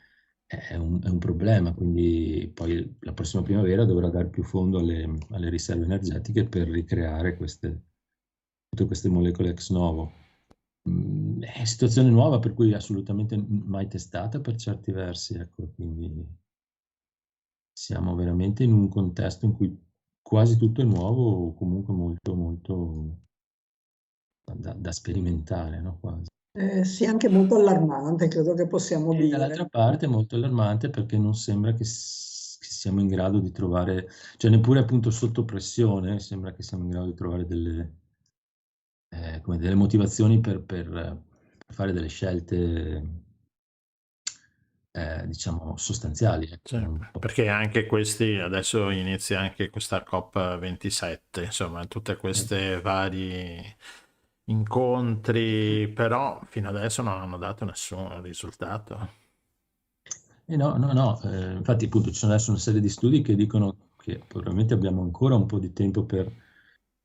è un problema, quindi poi la prossima primavera dovrà dare più fondo alle riserve energetiche per ricreare tutte queste molecole ex novo. È situazione nuova, per cui assolutamente mai testata per certi versi, ecco, quindi siamo veramente in un contesto in cui quasi tutto è nuovo o comunque molto molto da sperimentare, no? Quasi. Sì, anche molto allarmante, credo che possiamo E dall'altra dire. parte è molto allarmante perché non sembra che siamo in grado di trovare, cioè neppure appunto sotto pressione, sembra che siamo in grado di trovare delle motivazioni per fare delle scelte diciamo sostanziali. Ecco. Perché anche questi, adesso inizia anche questa COP27, insomma, tutte queste vari incontri, però fino adesso non hanno dato nessun risultato. No, infatti appunto ci sono adesso una serie di studi che dicono che probabilmente abbiamo ancora un po' di tempo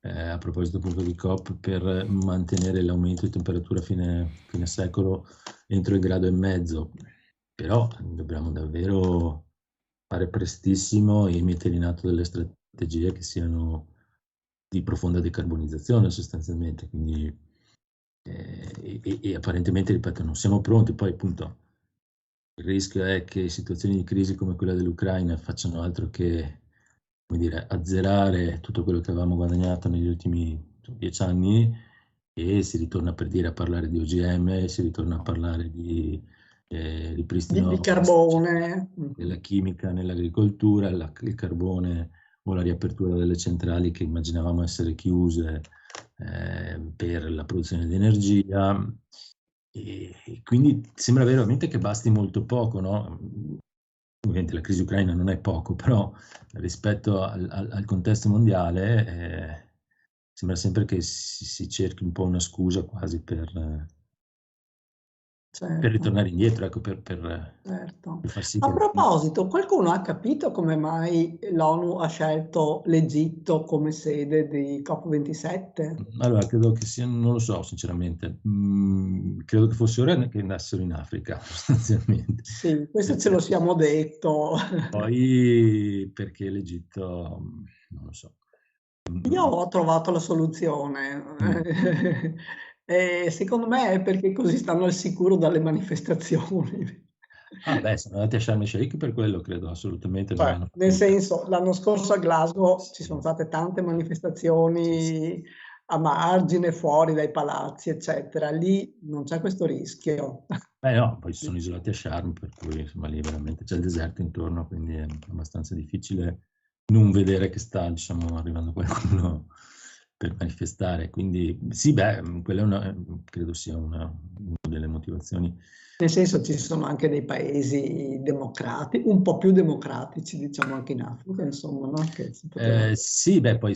a proposito appunto di COP, per mantenere l'aumento di temperatura fine secolo entro il 1,5 gradi, però dobbiamo davvero fare prestissimo e mettere in atto delle strategie che siano di profonda decarbonizzazione sostanzialmente, quindi e apparentemente, ripeto, non siamo pronti, poi appunto il rischio è che situazioni di crisi come quella dell'Ucraina facciano altro che, come dire, azzerare tutto quello che avevamo guadagnato negli ultimi 10 anni e si ritorna per dire a parlare di OGM, si ritorna a parlare di ripristino Di carbone. della chimica nell'agricoltura, il carbone o la riapertura delle centrali che immaginavamo essere chiuse per la produzione di energia. E quindi sembra veramente che basti molto poco, no? Ovviamente la crisi ucraina non è poco, però rispetto al contesto mondiale sembra sempre che si cerchi un po' una scusa quasi per ritornare indietro, ecco, per far sì A che... proposito, qualcuno ha capito come mai l'ONU ha scelto l'Egitto come sede di COP27? Allora, credo che sia, non lo so sinceramente, credo che fosse ora che andassero in Africa sostanzialmente. Sì, questo ce lo siamo detto. Poi perché l'Egitto, non lo so. Io ho trovato la soluzione. E secondo me è perché così stanno al sicuro dalle manifestazioni. Ah beh, sono andati a Sharm el Sheikh per quello, credo, assolutamente. Cioè, nel senso, l'anno scorso a Glasgow ci sono state tante manifestazioni a margine, fuori dai palazzi, eccetera. Lì non c'è questo rischio. Beh no, poi si sono isolati a Sharm, per cui insomma lì veramente c'è il deserto intorno, quindi è abbastanza difficile non vedere che sta, diciamo, arrivando qualcuno per manifestare. Quindi sì, beh, quella credo sia una delle motivazioni. Nel senso, ci sono anche dei paesi democratici, un po' più democratici, diciamo anche in Africa, insomma, no? Che si potrebbe... Sì, beh, poi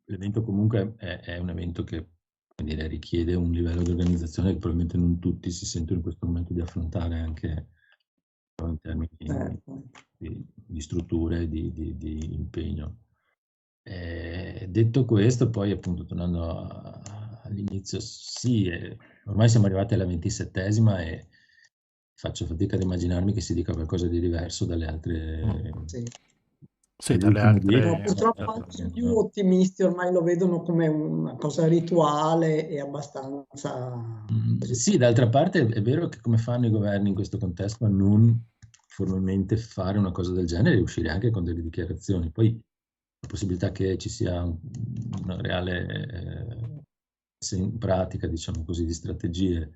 l'evento comunque è un evento che, come dire, richiede un livello di organizzazione che probabilmente non tutti si sentono in questo momento di affrontare, anche in termini di strutture e di impegno. Detto questo, poi appunto tornando all'inizio, sì, ormai siamo arrivati alla 27ª e faccio fatica ad immaginarmi che si dica qualcosa di diverso dalle altre Sì, Per gli dalle ultimi No, 10, purtroppo anche i più ottimisti ormai lo vedono come una cosa rituale e abbastanza così. Sì, d'altra parte è vero che come fanno i governi in questo contesto a non formalmente fare una cosa del genere e uscire anche con delle dichiarazioni. Poi la possibilità che ci sia una reale messa in pratica, diciamo così, di strategie in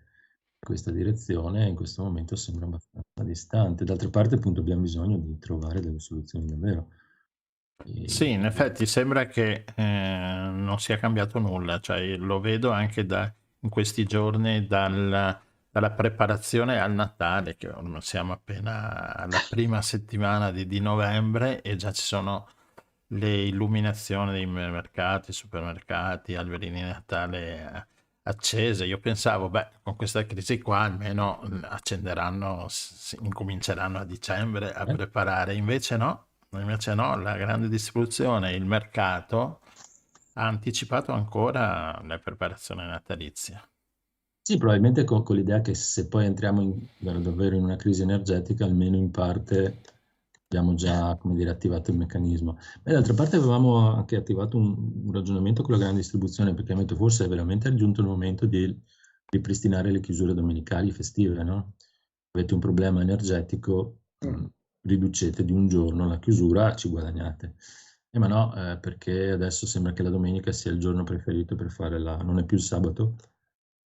questa direzione in questo momento sembra abbastanza distante. D'altra parte appunto abbiamo bisogno di trovare delle soluzioni davvero. Sì, in E- effetti sembra che non sia cambiato nulla, cioè lo vedo anche in questi giorni dalla preparazione al Natale, che ormai siamo appena alla prima settimana di novembre e già ci sono le illuminazioni dei mercati, supermercati, alberini di Natale accese. Io pensavo, beh, con questa crisi qua almeno accenderanno, incominceranno a dicembre a preparare, invece no. Invece no, la grande distribuzione, il mercato ha anticipato ancora la preparazione natalizia. Sì, probabilmente con l'idea che se poi entriamo davvero in una crisi energetica, almeno in parte abbiamo già, come dire, attivato il meccanismo. E d'altra parte avevamo anche attivato un ragionamento con la grande distribuzione, perché abbiamo detto forse è veramente giunto il momento di ripristinare le chiusure domenicali festive, no? Avete un problema energetico, riducete di un giorno la chiusura, ci guadagnate. Ma no, perché adesso sembra che la domenica sia il giorno preferito per fare non è più il sabato,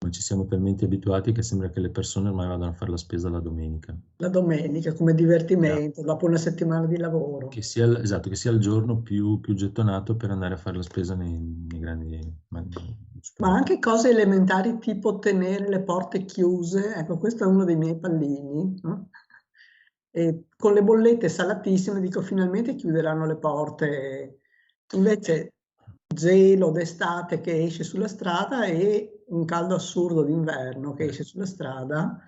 ma ci siamo talmente abituati che sembra che le persone ormai vadano a fare la spesa la domenica. La domenica come divertimento, dopo una settimana di lavoro. Esatto, che sia il giorno più gettonato per andare a fare la spesa nei grandi Ma anche cose elementari tipo tenere le porte chiuse, ecco, questo è uno dei miei pallini, no? E con le bollette salatissime dico finalmente chiuderanno le porte, invece gelo d'estate che esce sulla strada e un caldo assurdo d'inverno che esce sulla strada.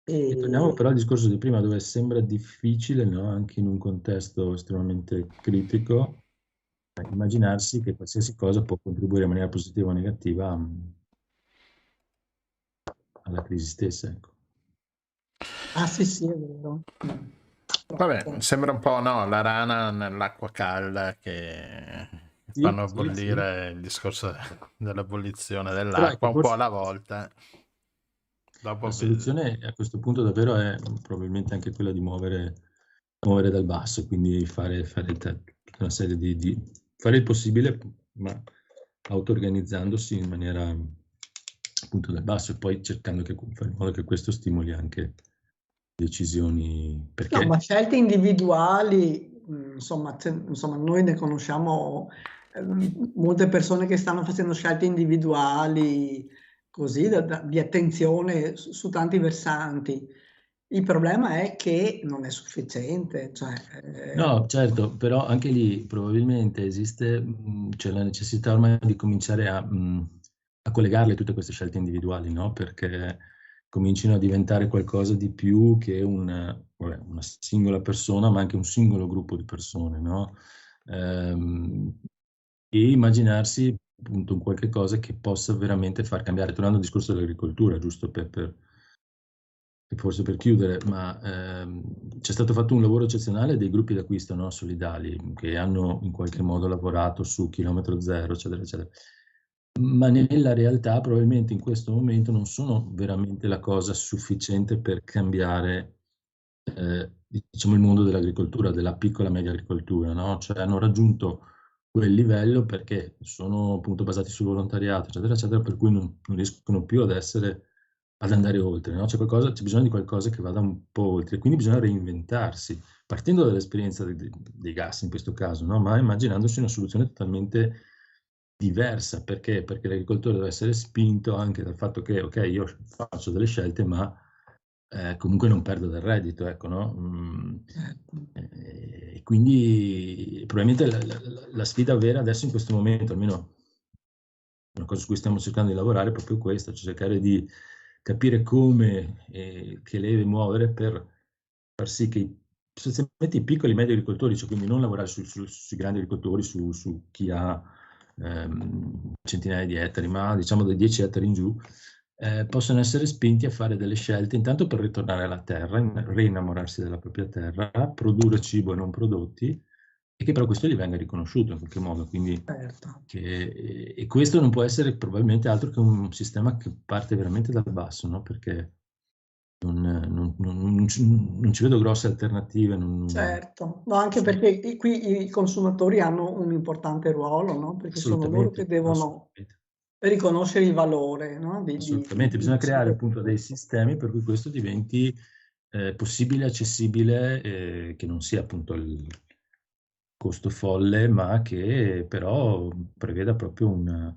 E torniamo però al discorso di prima, dove sembra difficile, no? Anche in un contesto estremamente critico, immaginarsi che qualsiasi cosa può contribuire in maniera positiva o negativa alla crisi stessa. Ecco. Ah sì, è vero. Vabbè, sembra un po', no, la rana nell'acqua calda che fanno bollire il discorso dell'abolizione dell'acqua, un po' alla volta. La soluzione a questo punto davvero è probabilmente anche quella di muovere dal basso, quindi fare tutta una serie di fare il possibile, ma auto-organizzandosi in maniera appunto dal basso e poi cercando di fare in modo che questo stimoli anche decisioni. Perché... No, ma scelte individuali, insomma, noi ne conosciamo molte persone che stanno facendo scelte individuali così di attenzione su tanti versanti. Il problema è che non è sufficiente. No, certo, però anche lì probabilmente esiste c'è la necessità ormai di cominciare a collegarle tutte queste scelte individuali, no? Perché comincino a diventare qualcosa di più che una singola persona, ma anche un singolo gruppo di persone, no? E immaginarsi appunto un qualche cosa che possa veramente far cambiare. Tornando al discorso dell'agricoltura, giusto forse per chiudere, ma c'è stato fatto un lavoro eccezionale dei gruppi d'acquisto, no, solidali, che hanno in qualche modo lavorato su chilometro zero, eccetera, eccetera. Ma nella realtà probabilmente in questo momento non sono veramente la cosa sufficiente per cambiare diciamo il mondo dell'agricoltura, della piccola e media agricoltura, no? Cioè hanno raggiunto quel livello perché sono appunto basati sul volontariato, eccetera, eccetera, per cui non riescono più ad andare oltre, no? C'è bisogno di qualcosa che vada un po' oltre, quindi bisogna reinventarsi, partendo dall'esperienza dei gas in questo caso, no? Ma immaginandosi una soluzione totalmente diversa. Perché? Perché l'agricoltore deve essere spinto anche dal fatto che, ok, io faccio delle scelte, ma comunque non perdo del reddito, ecco, no? E quindi probabilmente la sfida vera adesso in questo momento, almeno una cosa su cui stiamo cercando di lavorare, è proprio questa, cioè cercare di capire come che leve muovere per far sì che sostanzialmente i piccoli e medi agricoltori, cioè quindi non lavorare sui grandi agricoltori, su chi ha centinaia di ettari, ma diciamo dai 10 ettari in giù, possono essere spinti a fare delle scelte intanto per ritornare alla terra, reinnamorarsi della propria terra, produrre cibo e non prodotti, e che però questo gli venga riconosciuto in qualche modo, quindi Certo. e questo non può essere probabilmente altro che un sistema che parte veramente dal basso, no? Perché non ci vedo grosse alternative. Certo, no, anche perché qui i consumatori hanno un importante ruolo, no? Perché sono loro che Assolutamente, devono assolutamente. riconoscere il valore, no? Assolutamente, bisogna creare appunto dei sistemi per cui questo diventi possibile, accessibile, che non sia appunto il costo folle, ma che però preveda proprio una...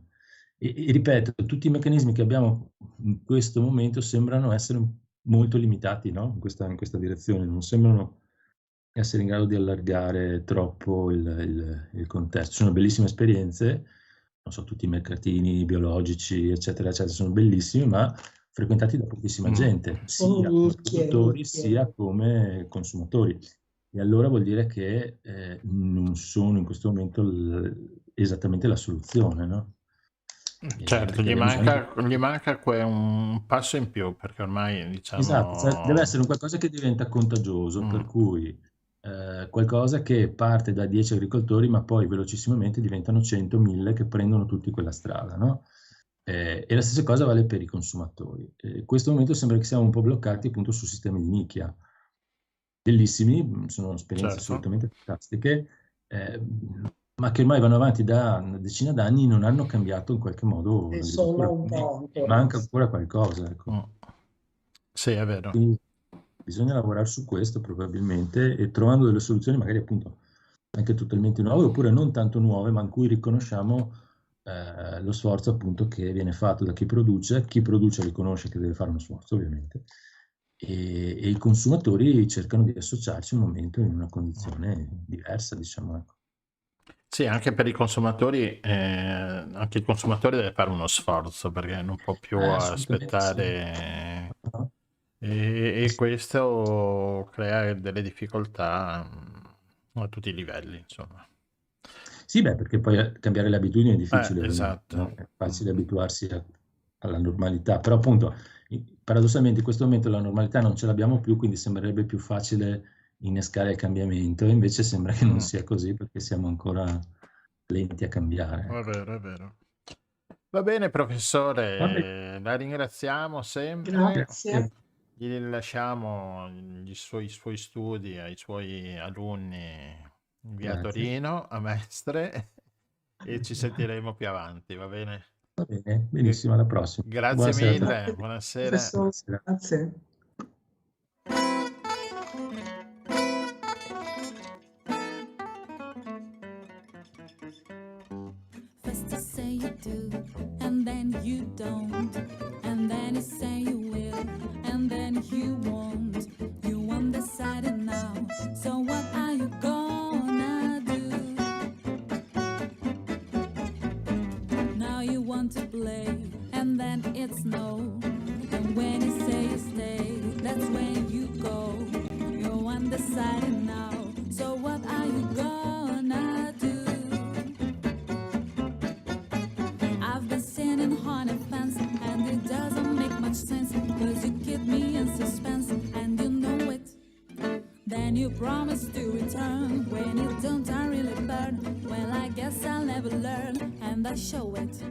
E ripeto, tutti i meccanismi che abbiamo in questo momento sembrano essere molto limitati, no? In questa direzione, non sembrano essere in grado di allargare troppo il contesto. Sono bellissime esperienze, non so, tutti i mercatini biologici, eccetera, eccetera, sono bellissimi, ma frequentati da pochissima gente, sia come produttori sia come consumatori. E allora vuol dire che non sono in questo momento esattamente la soluzione, no? Certo, gli manca un passo in più, perché ormai diciamo... Esatto, cioè deve essere un qualcosa che diventa contagioso, per cui qualcosa che parte da 10 agricoltori, ma poi velocissimamente diventano 100, 1000 che prendono tutti quella strada, no? E la stessa cosa vale per i consumatori. In questo momento sembra che siamo un po' bloccati appunto su sistemi di nicchia. Bellissimi, sono esperienze assolutamente fantastiche, ma che ormai vanno avanti da una decina d'anni, non hanno cambiato in qualche modo sono un po'. Manca ancora qualcosa, ecco. Sì, è vero. Quindi bisogna lavorare su questo probabilmente e trovando delle soluzioni magari appunto anche totalmente nuove oppure non tanto nuove, ma in cui riconosciamo lo sforzo appunto che viene fatto da chi produce riconosce che deve fare uno sforzo ovviamente e i consumatori cercano di associarci un momento in una condizione diversa, diciamo, ecco. Sì, anche per i consumatori, anche il consumatore deve fare uno sforzo perché non può più aspettare, sì. E questo crea delle difficoltà a tutti i livelli, insomma. Sì, beh, perché poi cambiare le abitudini è difficile, esatto. no? È facile abituarsi alla normalità, però appunto paradossalmente in questo momento la normalità non ce l'abbiamo più, quindi sembrerebbe più facile innescare il cambiamento, e invece sembra che non sia così perché siamo ancora lenti a cambiare. È vero, è vero. Va bene, professore, la ringraziamo sempre. Grazie. Gli lasciamo i suoi studi ai suoi alunni in via Torino, a Mestre, e ci sentiremo più avanti, va bene? Va bene, benissimo, alla prossima. Grazie mille, buonasera. Grazie. First you say you do, and then you don't, and then you say you will, and then you won't. You undecided now, so what are you gonna do? Now you want to play, and then it's no. And when you say you stay, that's when you go. You're undecided now, so what are you gonna do? I've been sitting on a fence, and it doesn't make much sense, cause you keep me in suspense, and you know it. Then you promise to return, when you don't I really burn. Well, I guess I'll never learn, and I show it.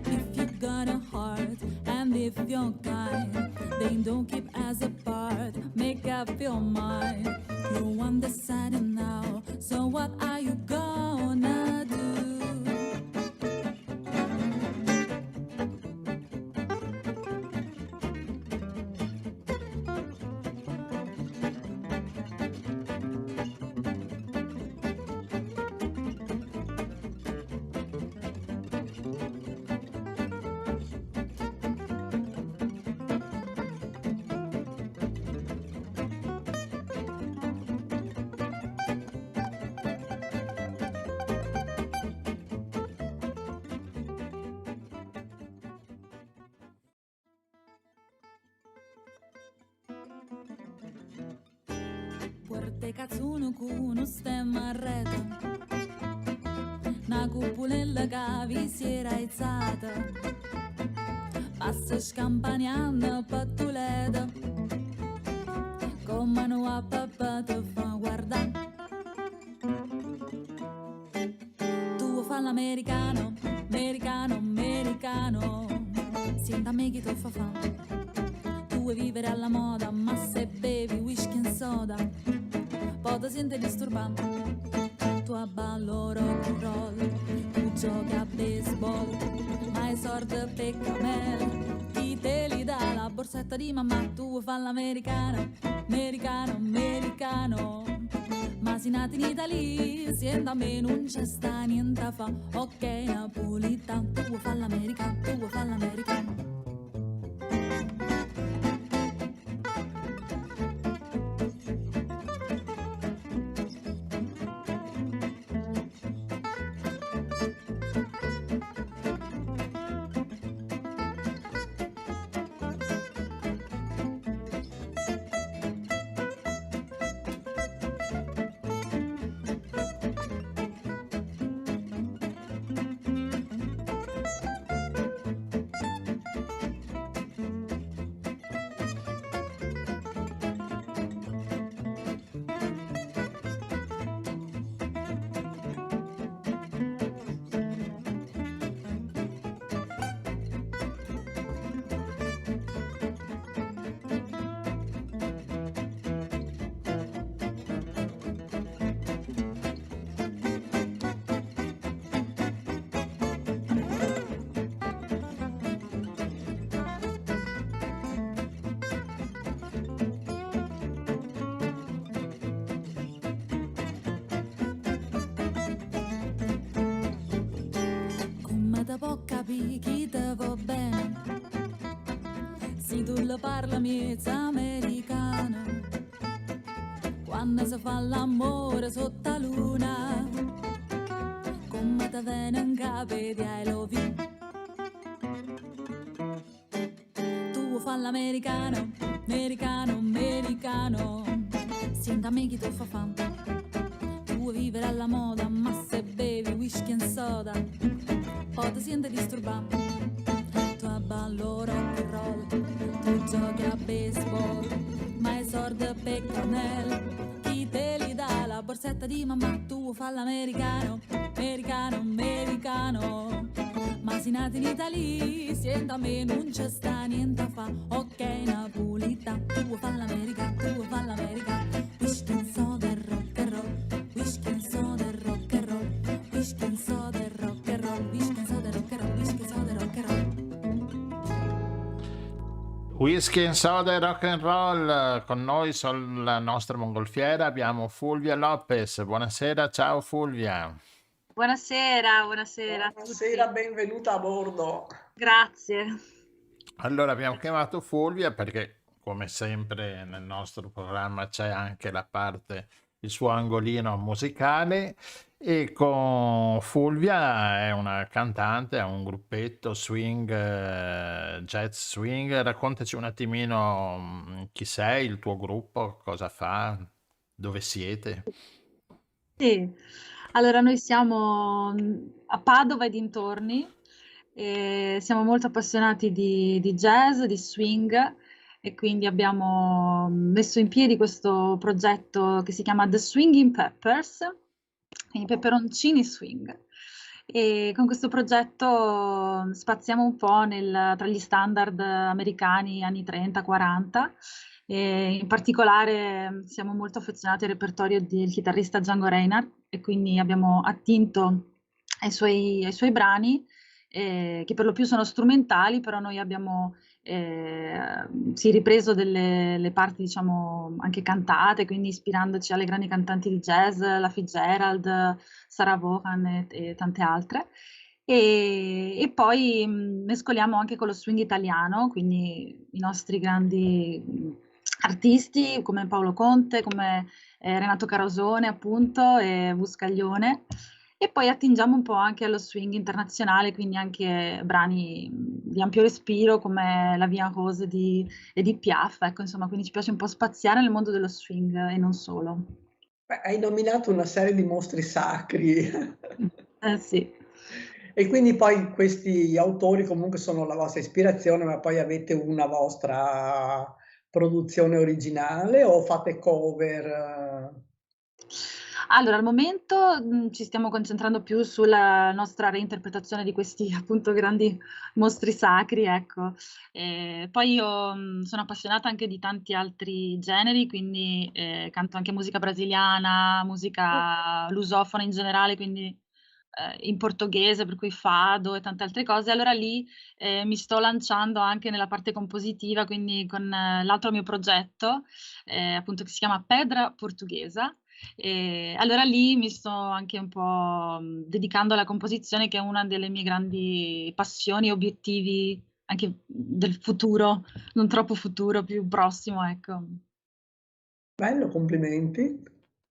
If you got a heart, and if you're kind, then don't keep us apart, make up your mind. You're undecided now, so what are you gonna do? Puerte cazzuno cu uno stemma a rete, una cupolella che vi si era alzata, passa scampagnando pattuleta, come no a papà ti fa guardare. fa l'americano, americano, americano. Senta me chi tu fa. Tu vuoi vivere alla moda, ma se bevi whisky and soda, poi ti senti disturbante. Tu abballo rock and roll, tu giochi a baseball, ma i soldi per camel, chi te li dà la borsetta di mamma? Tu vuoi fa l'americano, americano, americano. Ma si nati in Italia, siendo a me non c'è sta niente a fa. Ok, napolitano, tu vuoi fa l'americano, tu vuoi fa l'americano. Può capire chi te va bene se tu le parla miezza americana, quando si fa l'amore sotto la luna, come te viene in capo di I love you. Tu vuoi fa l'americano, americano, americano. Senta me chi tu fa. Tu vuoi vivere alla moda, ma se bevi whisky and soda, poi ti senti disturbante. Tu abballo rock and roll, tu giochi a baseball, ma i soldi per camel, chi te li dà la borsetta di mamma? Tu fa l'americano, americano, americano. Ma si nati in Italia, siendo a me non c'è sta niente a fa. Ok, napolitano, tu fa l'americano, tu fa l'americano. Whisky and soda e rock and roll, whisky and soda e rock and roll, whisky and soda e rock and roll, whisky and soda e rock and roll, whisky and soda e rock and roll. Whisky and soda e rock and roll. Con noi sulla nostra mongolfiera abbiamo Fulvia Lopez. Buonasera, ciao Fulvia. Buonasera, buonasera a tutti. Buonasera, benvenuta a bordo. Grazie. Allora abbiamo chiamato Fulvia perché, come sempre nel nostro programma, c'è anche la parte, il suo angolino musicale, e con Fulvia è una cantante, ha un gruppetto swing, jazz swing. Raccontaci un attimino chi sei, il tuo gruppo, cosa fa, dove siete. Sì, allora noi siamo a Padova e dintorni, e siamo molto appassionati di jazz, di swing, e quindi abbiamo messo in piedi questo progetto che si chiama The Swinging Peppers, quindi peperoncini swing. E con questo progetto spaziamo un po' tra gli standard americani anni 30-40. E in particolare siamo molto affezionati al repertorio del chitarrista Django Reinhardt, e quindi abbiamo attinto ai suoi brani, che per lo più sono strumentali, però noi abbiamo ripreso le parti, diciamo, anche cantate, quindi ispirandoci alle grandi cantanti di jazz, la Fitzgerald, Sarah Vaughan e tante altre. E poi mescoliamo anche con lo swing italiano, quindi i nostri grandi artisti come Paolo Conte, come Renato Carosone appunto, e Buscaglione, e poi attingiamo un po' anche allo swing internazionale, quindi anche brani di ampio respiro come La Vie en Rose di Edith Piaf, ecco, insomma, quindi ci piace un po' spaziare nel mondo dello swing e non solo. Beh, hai nominato una serie di mostri sacri. Sì. E quindi poi questi autori comunque sono la vostra ispirazione, ma poi avete una vostra produzione originale o fate cover? Allora, al momento ci stiamo concentrando più sulla nostra reinterpretazione di questi appunto grandi mostri sacri, ecco. Poi io sono appassionata anche di tanti altri generi, quindi canto anche musica brasiliana, musica lusofona in generale, quindi in portoghese, per cui fado e tante altre cose. Allora lì mi sto lanciando anche nella parte compositiva, quindi con l'altro mio progetto, appunto che si chiama Pedra Portuguesa. E allora lì mi sto anche un po' dedicando alla composizione, che è una delle mie grandi passioni, obiettivi anche del futuro, non troppo futuro, più prossimo, ecco. Bello, complimenti.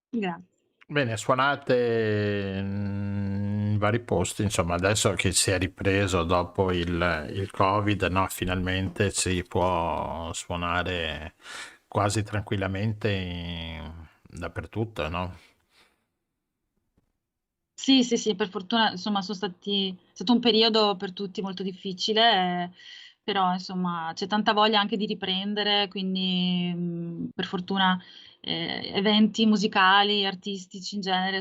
Grazie. Bene, suonate in vari posti, insomma, adesso che si è ripreso dopo il Covid, no, finalmente si può suonare quasi tranquillamente dappertutto, no? Sì, sì, sì, per fortuna, insomma, è stato un periodo per tutti molto difficile, però, insomma, c'è tanta voglia anche di riprendere, quindi, per fortuna, eventi musicali, artistici in genere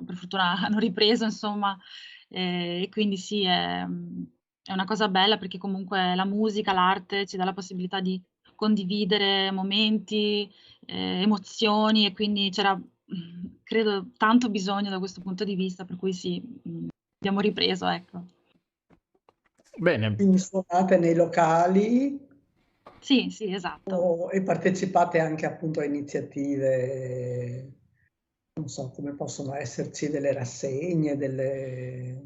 per fortuna, hanno ripreso, insomma, e quindi sì, è una cosa bella perché comunque la musica, l'arte ci dà la possibilità di condividere momenti, emozioni, e quindi c'era credo tanto bisogno da questo punto di vista, per cui sì, abbiamo ripreso, ecco. Bene, Quindi suonate nei locali Sì, sì, esatto. e partecipate anche appunto a iniziative, non so, come possono esserci delle rassegne, delle...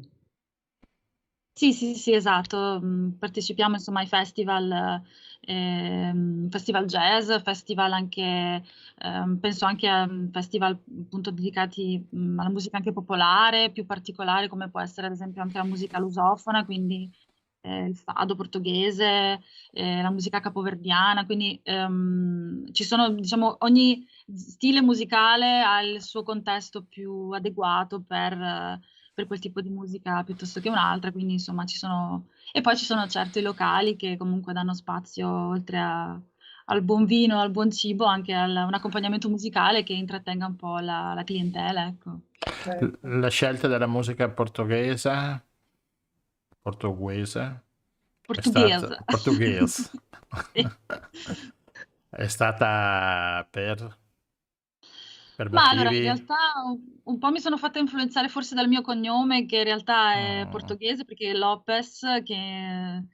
Sì, sì, sì, esatto. Partecipiamo insomma ai festival, festival jazz, festival anche, penso anche a festival appunto dedicati alla musica anche popolare, più particolare, come può essere ad esempio anche la musica lusofona, quindi il fado portoghese, la musica capoverdiana, quindi ci sono, diciamo, ogni stile musicale ha il suo contesto più adeguato per quel tipo di musica piuttosto che un'altra, quindi insomma ci sono... E poi ci sono certo i locali che comunque danno spazio, oltre al buon vino, al buon cibo, anche un accompagnamento musicale che intrattenga un po' la clientela, ecco. la scelta della musica portoghese è stata Portoghese. Sì. è stata per Ma allora, in motivi realtà un po' mi sono fatta influenzare forse dal mio cognome, che in realtà è portoghese, perché Lopez, che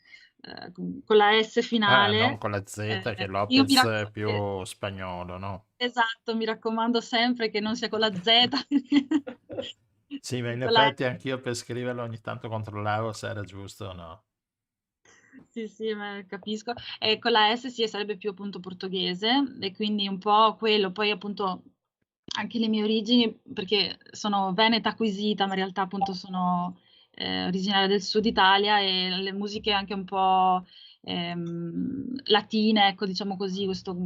con la S non finale, con la Z, che io Lopez è più spagnolo, no? esatto, mi raccomando sempre che non sia con la Z. Sì, ma in Con la effetti anch'io per scriverlo ogni tanto controllavo se era giusto o no. Sì, sì, ma capisco. E con la S sì, sarebbe più appunto portoghese, e quindi un po' quello. Poi appunto anche le mie origini, perché sono veneta acquisita, ma in realtà appunto sono originaria del sud Italia, e le musiche anche un po' latine, ecco, diciamo così, questo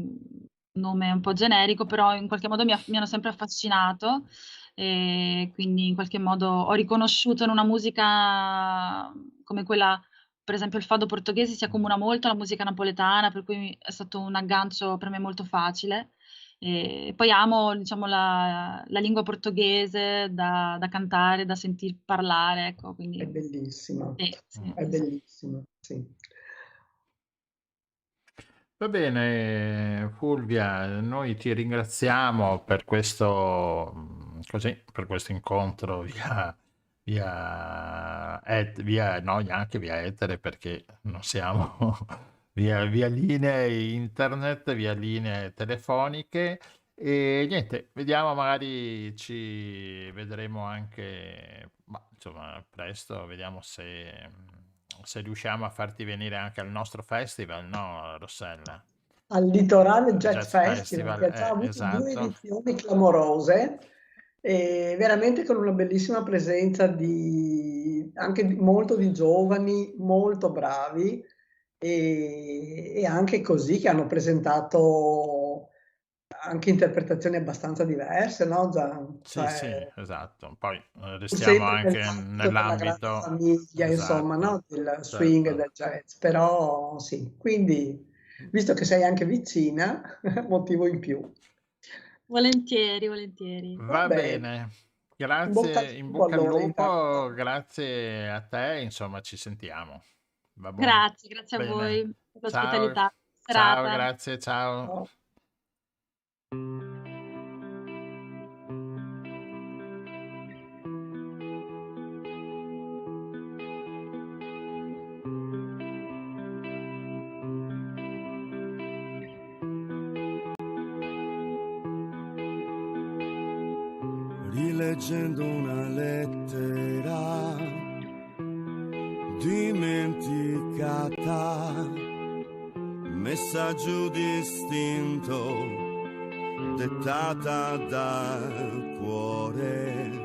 nome un po' generico, però in qualche modo mi hanno sempre affascinato, e quindi in qualche modo ho riconosciuto in una musica come quella, per esempio il fado portoghese si accomuna molto alla musica napoletana, per cui è stato un aggancio per me molto facile. E poi amo, diciamo, la lingua portoghese da cantare, da sentir parlare, ecco, quindi... È bellissima, sì, sì, è bellissima, sì. Va bene, Fulvia, noi ti ringraziamo per questo, per questo incontro anche via etere, perché non siamo via linee internet, via linee telefoniche. E niente, vediamo, magari ci vedremo anche, insomma, presto, vediamo se riusciamo a farti venire anche al nostro festival, no, Rossella? Al Litorale Jazz Jazz Festival, che ha già avuto 2 esatto. edizioni clamorose, e veramente con una bellissima presenza anche molto di giovani, molto bravi, e anche così che hanno presentato anche interpretazioni abbastanza diverse, no? Sì, sì, esatto. Poi restiamo Sempre anche della grande nell'ambito, famiglia, insomma, no? Del swing e del jazz, però sì, quindi visto che sei anche vicina, motivo in più. Volentieri, volentieri. Va bene, grazie, in bocca al lupo, grazie a te, insomma ci sentiamo. Va buono? Grazie a Bene. voi per Ciao, l'ospitalità. ciao, Serata. grazie, ciao. Rileggendo una lettera dimenticata, messaggio distinto, dettata dal cuore.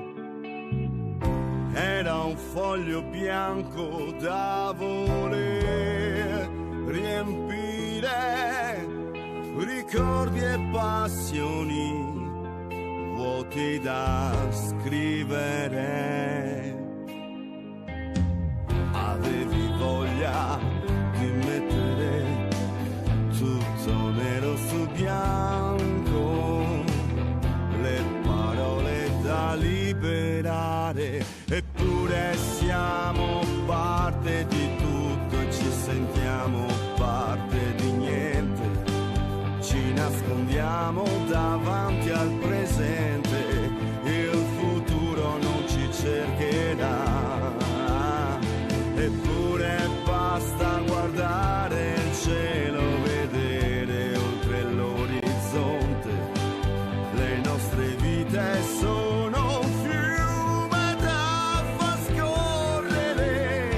Era un foglio bianco da voler riempire, ricordi e passioni vuoti da scrivere. Avevi voglia di mettere tutto nero su bianco, le parole da liberare, eppure siamo parte di tutto e ci sentiamo parte di niente. Ci nascondiamo davanti al presente, il futuro non ci cercherà, eppure basta guardare il cielo, vedere oltre l'orizzonte. Le nostre vite sono un fiume da far scorrere,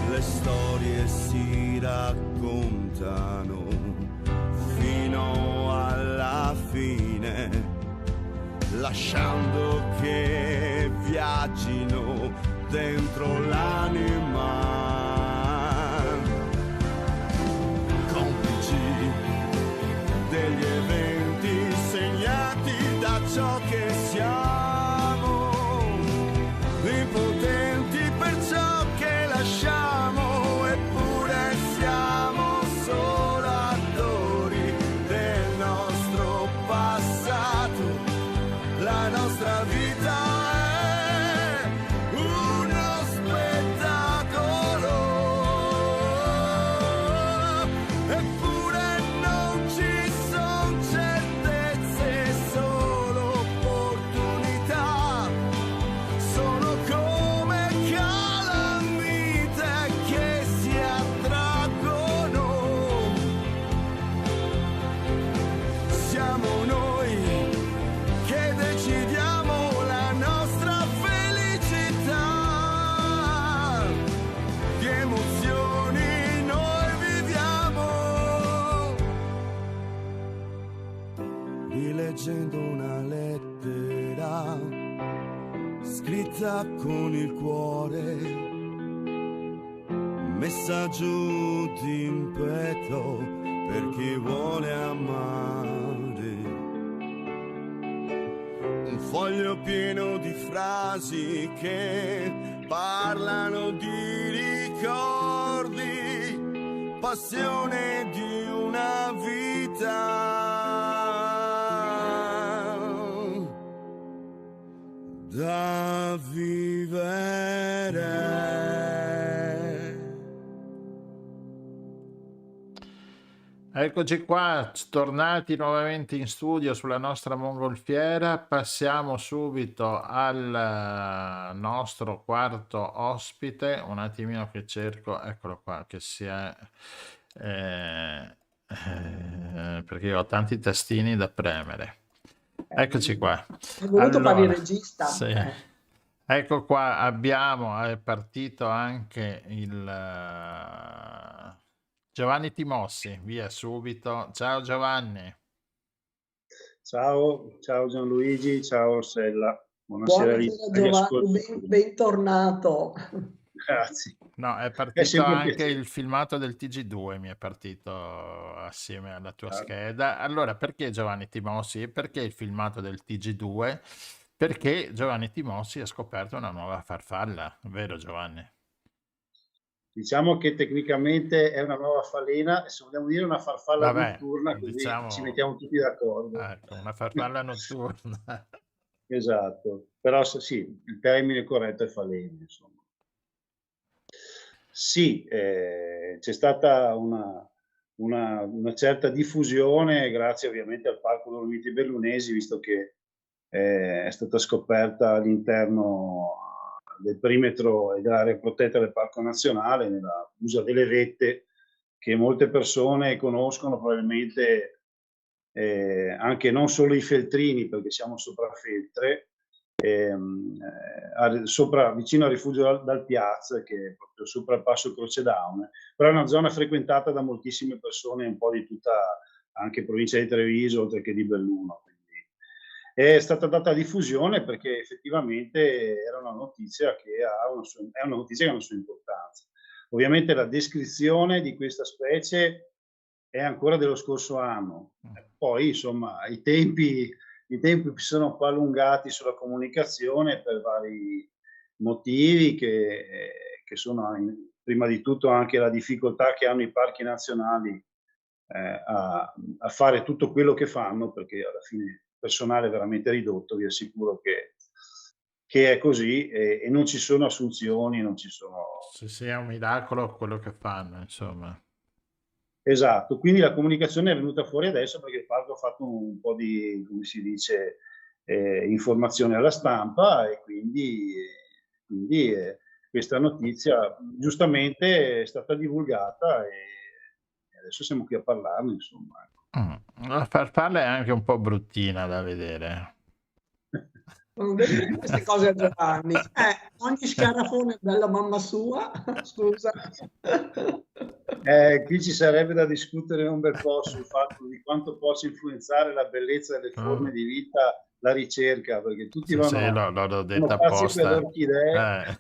le storie si raccontano fino alla fine, lasciando che viaggino dentro l'anima, complici degli eventi segnati da ciò che siamo, impotenti per ciò che lasciamo, eppure siamo solo attori del nostro passato. La nostra vita è uno spettacolo, eppure non ci son certezze, solo opportunità, sono come calamite che si attraggono. Siamo noi che decidiamo la nostra felicità, di emozioni noi viviamo. Rileggendo una lettera scritta con il cuore, messaggio d'impeto per chi vuole amare. Un foglio pieno di frasi che parlano di ricordi, passione di una vita da vivere. Eccoci qua, tornati nuovamente in studio sulla nostra mongolfiera. Passiamo subito al nostro quarto ospite. Un attimino che cerco, eccolo qua, che si è... perché io ho tanti tastini da premere. Eccoci qua. Hai voluto fare il Allora, regista? sì. Ecco qua, abbiamo, è partito anche il Giovanni Timossi, via subito. Ciao Giovanni. Ciao Gianluigi, ciao Rossella, buonasera Buonasera Giovanni, bentornato. Grazie. No, è È partito sempre un anche piacere. il filmato del TG2, mi è partito assieme alla tua Ah. scheda. Allora, perché Giovanni Timossi? Perché il filmato del TG2? Perché Giovanni Timossi ha scoperto una nuova farfalla, vero Giovanni? Diciamo che tecnicamente è una nuova falena, se vogliamo dire una farfalla Vabbè, notturna, così diciamo, ci mettiamo tutti d'accordo. ecco, una farfalla notturna. Esatto, però sì, il termine corretto è falena, insomma. Sì, c'è stata una certa diffusione grazie ovviamente al Parco Dolomiti Bellunesi, visto che è stata scoperta all'interno del perimetro e dell'area protetta del Parco Nazionale, nella Busa delle Vette, che molte persone conoscono probabilmente anche non solo i feltrini, perché siamo sopra Feltre, vicino al rifugio dal Piazza, che è proprio sopra il passo Crocedown, però è una zona frequentata da moltissime persone, un po' di tutta anche provincia di Treviso, oltre che di Belluno. Quindi è stata data diffusione perché effettivamente era una notizia che è una notizia che ha una sua importanza. Ovviamente la descrizione di questa specie è ancora dello scorso anno, poi insomma i tempi si sono un po' allungati sulla comunicazione per vari motivi che sono prima di tutto anche la difficoltà che hanno i parchi nazionali a fare tutto quello che fanno, perché alla fine il personale è veramente ridotto, vi assicuro che è così, e non ci sono assunzioni, non ci sono... Se sia un miracolo quello che fanno, insomma. Esatto, quindi la comunicazione è venuta fuori adesso perché il parco ha fatto un po' di, come si dice, informazione alla stampa, e quindi questa notizia giustamente è stata divulgata e adesso siamo qui a parlarne, insomma. La farfalla è anche un po' bruttina da vedere. Non devi dire queste cose a Giovanni. Ogni schiarafone è bella mamma sua, scusa. Qui ci sarebbe da discutere un bel po' sul fatto di quanto possa influenzare la bellezza delle forme di vita la ricerca, perché tutti l'ho detta pazzi per le apposta. orchidee,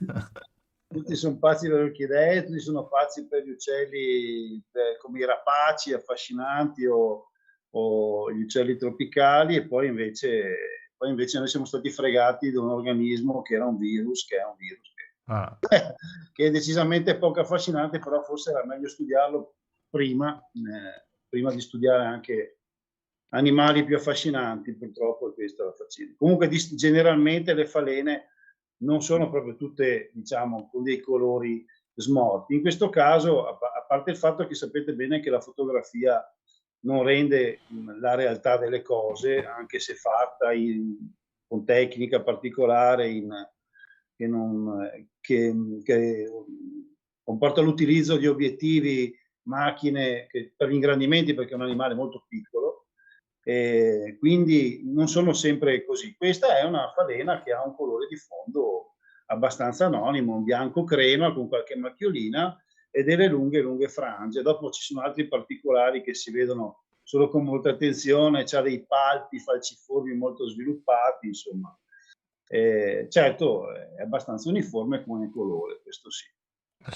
tutti sono pazzi per le orchidee, tutti sono pazzi per gli uccelli come i rapaci affascinanti o gli uccelli tropicali, e poi invece noi siamo stati fregati da un organismo che era un virus, che è decisamente poco affascinante, però forse era meglio studiarlo prima di studiare anche animali più affascinanti, purtroppo, e questa è la faccenda. Comunque generalmente le falene non sono proprio tutte, diciamo, con dei colori smorti. In questo caso, a parte il fatto che sapete bene che la fotografia non rende la realtà delle cose, anche se fatta con tecnica particolare, che comporta l'utilizzo di obiettivi, macchine per gli ingrandimenti, perché è un animale molto piccolo, e quindi non sono sempre così. Questa è una falena che ha un colore di fondo abbastanza anonimo, un bianco crema con qualche macchiolina e delle lunghe frange. Dopo ci sono altri particolari che si vedono solo con molta attenzione, c'ha dei palpi falciformi molto sviluppati, insomma. Certo, è abbastanza uniforme come colore, questo sì.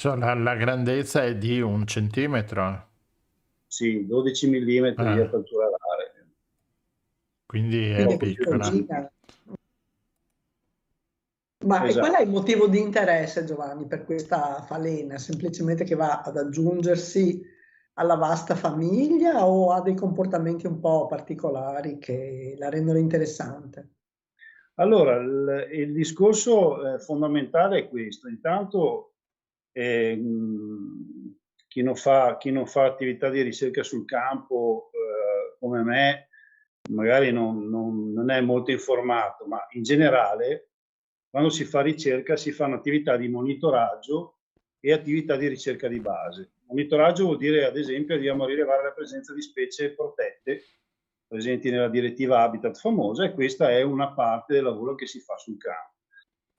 La grandezza è di 1 centimetro? Sì, 12 mm di apertura alare. Quindi è piccola. Ma Esatto. qual è il motivo di interesse, Giovanni, per questa falena? Semplicemente che va ad aggiungersi alla vasta famiglia, o ha dei comportamenti un po' particolari che la rendono interessante? Allora, il discorso fondamentale è questo. Intanto chi non fa attività di ricerca sul campo come me magari non è molto informato, ma in generale quando si fa ricerca si fanno attività di monitoraggio e attività di ricerca di base. Monitoraggio vuol dire, ad esempio, andiamo a rilevare la presenza di specie protette presenti nella direttiva Habitat famosa, e questa è una parte del lavoro che si fa sul campo.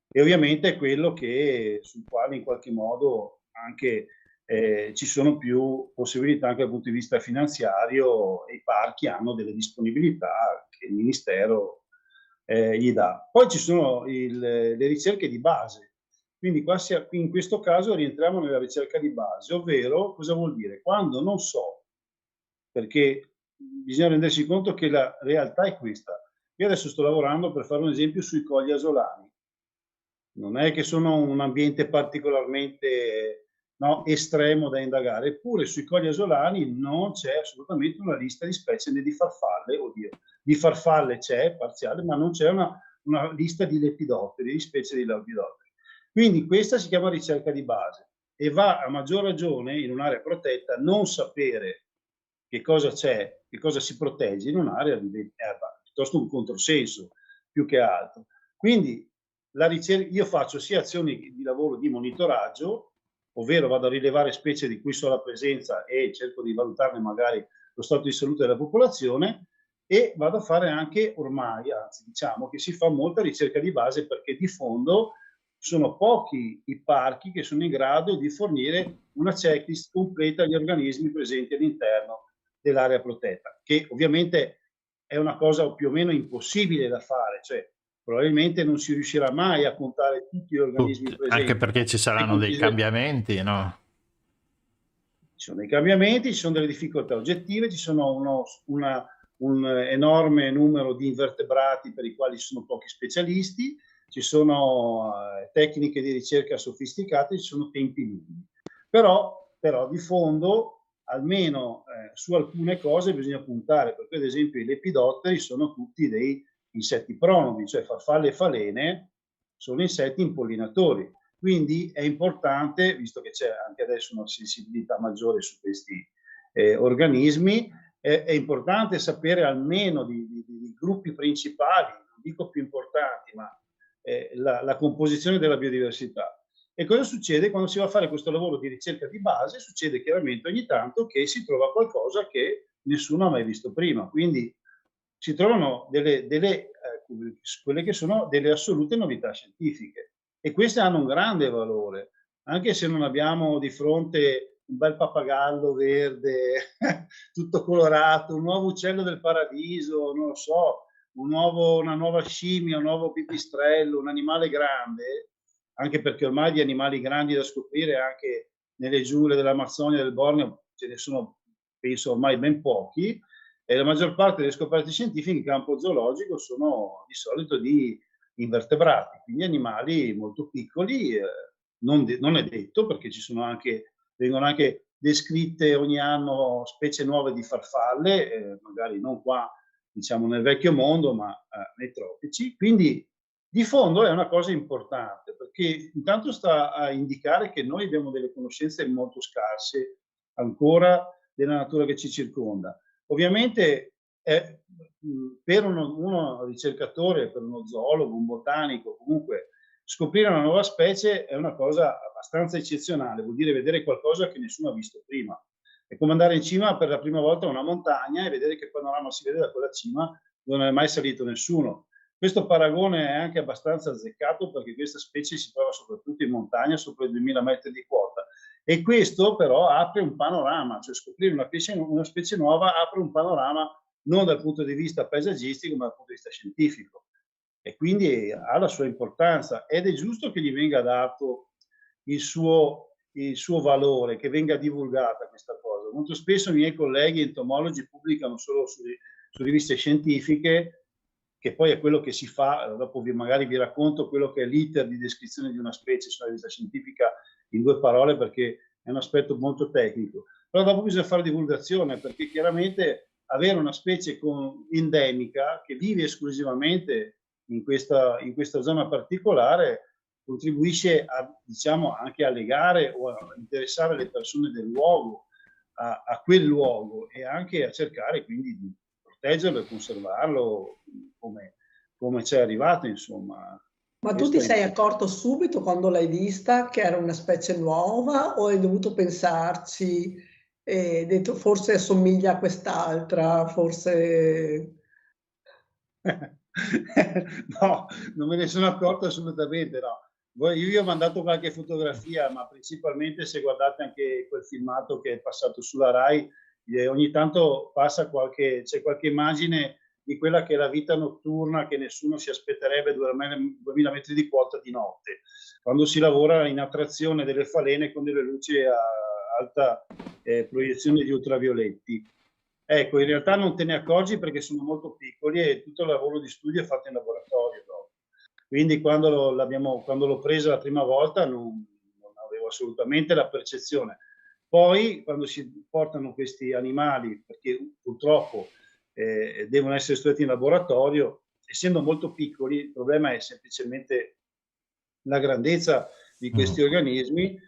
E ovviamente è quello sul quale in qualche modo anche ci sono più possibilità anche dal punto di vista finanziario, e i parchi hanno delle disponibilità che il Ministero gli dà. Poi ci sono le ricerche di base, quindi in questo caso rientriamo nella ricerca di base, ovvero cosa vuol dire? Quando non so, perché bisogna rendersi conto che la realtà è questa. Io adesso sto lavorando, per fare un esempio, sui cogli asolani. Non è che sono un ambiente particolarmente no, estremo da indagare. Eppure sui cogli asolani non c'è assolutamente una lista di specie né di farfalle, oddio, di farfalle c'è, parziale, ma non c'è una lista di lepidotteri, di specie di lepidotteri. Quindi questa si chiama ricerca di base e va a maggior ragione in un'area protetta non sapere che cosa c'è, che cosa si protegge in un'area piuttosto un controsenso più che altro. Quindi io faccio sia azioni di lavoro di monitoraggio, ovvero vado a rilevare specie di cui so la presenza e cerco di valutarne magari lo stato di salute della popolazione, e vado a fare anche ormai, anzi diciamo che si fa molta ricerca di base, perché di fondo sono pochi i parchi che sono in grado di fornire una checklist completa agli organismi presenti all'interno dell'area protetta, che ovviamente è una cosa più o meno impossibile da fare, cioè probabilmente non si riuscirà mai a contare tutti gli organismi presenti. Anche perché ci saranno dei cambiamenti, no? Ci sono dei cambiamenti, ci sono delle difficoltà oggettive, ci sono un enorme numero di invertebrati per i quali ci sono pochi specialisti, ci sono tecniche di ricerca sofisticate, ci sono tempi lunghi. Però di fondo, almeno su alcune cose bisogna puntare, perché ad esempio i lepidotteri sono tutti dei insetti pronobi, cioè farfalle e falene sono insetti impollinatori. Quindi è importante, visto che c'è anche adesso una sensibilità maggiore su questi organismi, è importante sapere almeno di gruppi principali, non dico più importanti, ma la composizione della biodiversità. E cosa succede quando si va a fare questo lavoro di ricerca di base? Succede chiaramente ogni tanto che si trova qualcosa che nessuno ha mai visto prima, quindi si trovano quelle che sono delle assolute novità scientifiche, e queste hanno un grande valore, anche se non abbiamo di fronte un bel pappagallo verde, tutto colorato, un nuovo uccello del paradiso, non lo so, una nuova scimmia, un nuovo pipistrello, un animale grande, anche perché ormai di animali grandi da scoprire anche nelle giungle dell'Amazzonia e del Borneo ce ne sono, penso, ormai ben pochi, e la maggior parte delle scoperte scientifiche in campo zoologico sono di solito di invertebrati, quindi animali molto piccoli, non è detto, perché vengono anche descritte ogni anno specie nuove di farfalle, magari non qua, diciamo, nel vecchio mondo, ma nei tropici. Quindi di fondo è una cosa importante, perché intanto sta a indicare che noi abbiamo delle conoscenze molto scarse ancora della natura che ci circonda. Ovviamente per uno ricercatore, per uno zoologo, un botanico, comunque scoprire una nuova specie è una cosa abbastanza eccezionale, vuol dire vedere qualcosa che nessuno ha visto prima. È come andare in cima per la prima volta a una montagna e vedere che panorama si vede da quella cima dove non è mai salito nessuno. Questo paragone è anche abbastanza azzeccato, perché questa specie si trova soprattutto in montagna, sopra i 2000 metri di quota. E questo però apre un panorama, cioè scoprire una specie nuova apre un panorama non dal punto di vista paesaggistico, ma dal punto di vista scientifico. E quindi ha la sua importanza, ed è giusto che gli venga dato il suo valore, che venga divulgata questa cosa. Molto spesso i miei colleghi entomologi pubblicano solo su riviste scientifiche, che poi è quello che si fa. Dopo magari vi racconto quello che è l'iter di descrizione di una specie su una rivista scientifica in 2 parole, perché è un aspetto molto tecnico. Però dopo bisogna fare divulgazione, perché chiaramente avere una specie endemica che vive esclusivamente in questa zona particolare contribuisce diciamo, anche a legare o a interessare le persone del luogo a quel luogo, e anche a cercare quindi di proteggerlo e conservarlo come ci è arrivato, insomma. Ma tu ti sei accorto subito quando l'hai vista che era una specie nuova, o hai dovuto pensarci e hai detto forse assomiglia a quest'altra, forse... No, non me ne sono accorto assolutamente, no. Io vi ho mandato qualche fotografia, ma principalmente se guardate anche quel filmato che è passato sulla Rai, ogni tanto c'è qualche immagine di quella che è la vita notturna che nessuno si aspetterebbe 2000 metri di quota di notte, quando si lavora in attrazione delle falene con delle luci a alta proiezione di ultravioletti. Ecco, in realtà non te ne accorgi perché sono molto piccoli e tutto il lavoro di studio è fatto in laboratorio. Quindi quando l'ho presa la prima volta non avevo assolutamente la percezione. Poi quando si portano questi animali, perché purtroppo devono essere studiati in laboratorio, essendo molto piccoli, il problema è semplicemente la grandezza di questi organismi,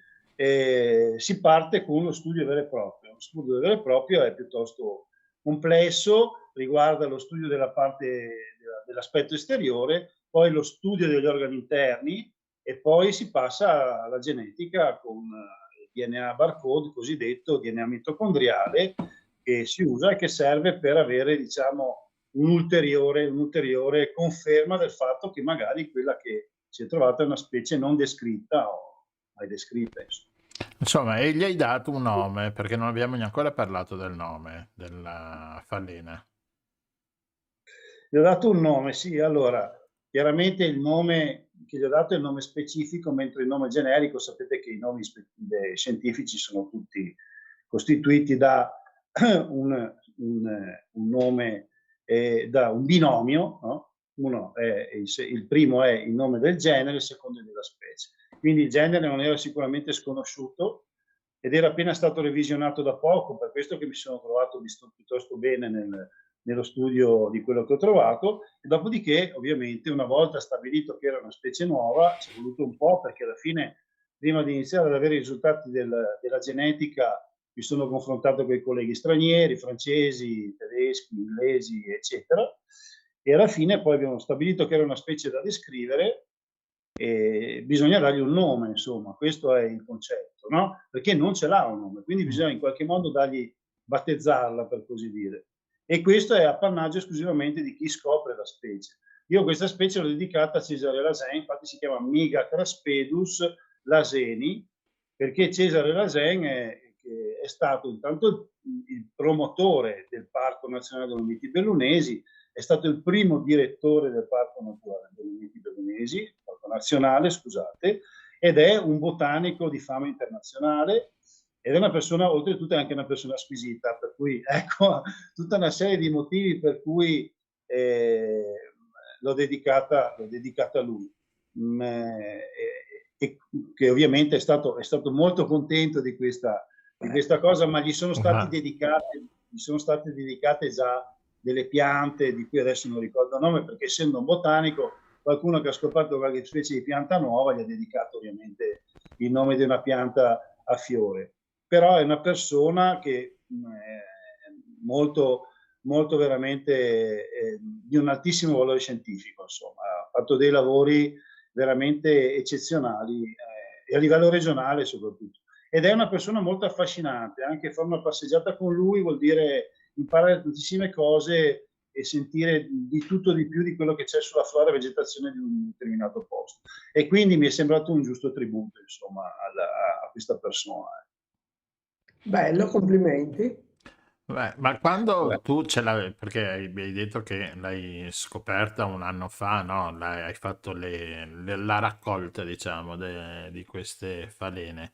si parte con uno studio vero e proprio. Lo studio vero e proprio è piuttosto complesso, riguarda lo studio della parte dell'aspetto esteriore, poi lo studio degli organi interni e poi si passa alla genetica con il DNA barcode, cosiddetto DNA mitocondriale, che si usa e che serve per avere, diciamo, un'ulteriore conferma del fatto che magari quella che si è trovata è una specie non descritta o mai descritta. Insomma, e gli hai dato un nome, perché non abbiamo ancora parlato del nome della falena. Gli ho dato un nome, sì, allora, chiaramente il nome che gli ho dato è il nome specifico, mentre il nome generico, sapete che i nomi scientifici sono tutti costituiti da un nome, da un binomio, no? Uno è il primo è il nome del genere, il secondo è della specie. Quindi il genere non era sicuramente sconosciuto ed era appena stato revisionato da poco, per questo che mi sono trovato piuttosto bene nello studio di quello che ho trovato, e dopodiché ovviamente una volta stabilito che era una specie nuova, ci è voluto un po' perché alla fine, prima di iniziare ad avere i risultati della genetica, mi sono confrontato con i colleghi stranieri, francesi, tedeschi, inglesi, eccetera, e alla fine poi abbiamo stabilito che era una specie da descrivere e bisogna dargli un nome, insomma, questo è il concetto, no? Perché non ce l'ha un nome, quindi bisogna in qualche modo battezzarla, per così dire. E questo è appannaggio esclusivamente di chi scopre la specie. Io questa specie l'ho dedicata a Cesare Lasen, infatti si chiama Megatraspedus laseni, perché Cesare Lasen è stato intanto il promotore del Parco Nazionale Dolomiti Bellunesi, è stato il primo direttore del Parco Naturale Dolomiti Bellunesi, Parco Nazionale, scusate, ed è un botanico di fama internazionale ed è una persona, oltretutto è anche una persona squisita, per cui ecco tutta una serie di motivi per cui l'ho dedicata a lui. E che ovviamente è stato molto contento di questa cosa, ma gli sono state dedicate già delle piante di cui adesso non ricordo il nome, perché essendo un botanico, qualcuno che ha scoperto qualche specie di pianta nuova gli ha dedicato ovviamente il nome di una pianta a fiore. Però è una persona che è molto veramente di un altissimo valore scientifico, insomma, ha fatto dei lavori veramente eccezionali e a livello regionale soprattutto. Ed è una persona molto affascinante, anche fare una passeggiata con lui vuol dire imparare tantissime cose e sentire di tutto di più di quello che c'è sulla flora e vegetazione di un determinato posto. E quindi mi è sembrato un giusto tributo, insomma, a questa persona. Bello, complimenti. Beh, ma quando tu ce l'avevi, perché hai detto che l'hai scoperta un anno fa, no? Hai fatto la raccolta, diciamo, di queste falene.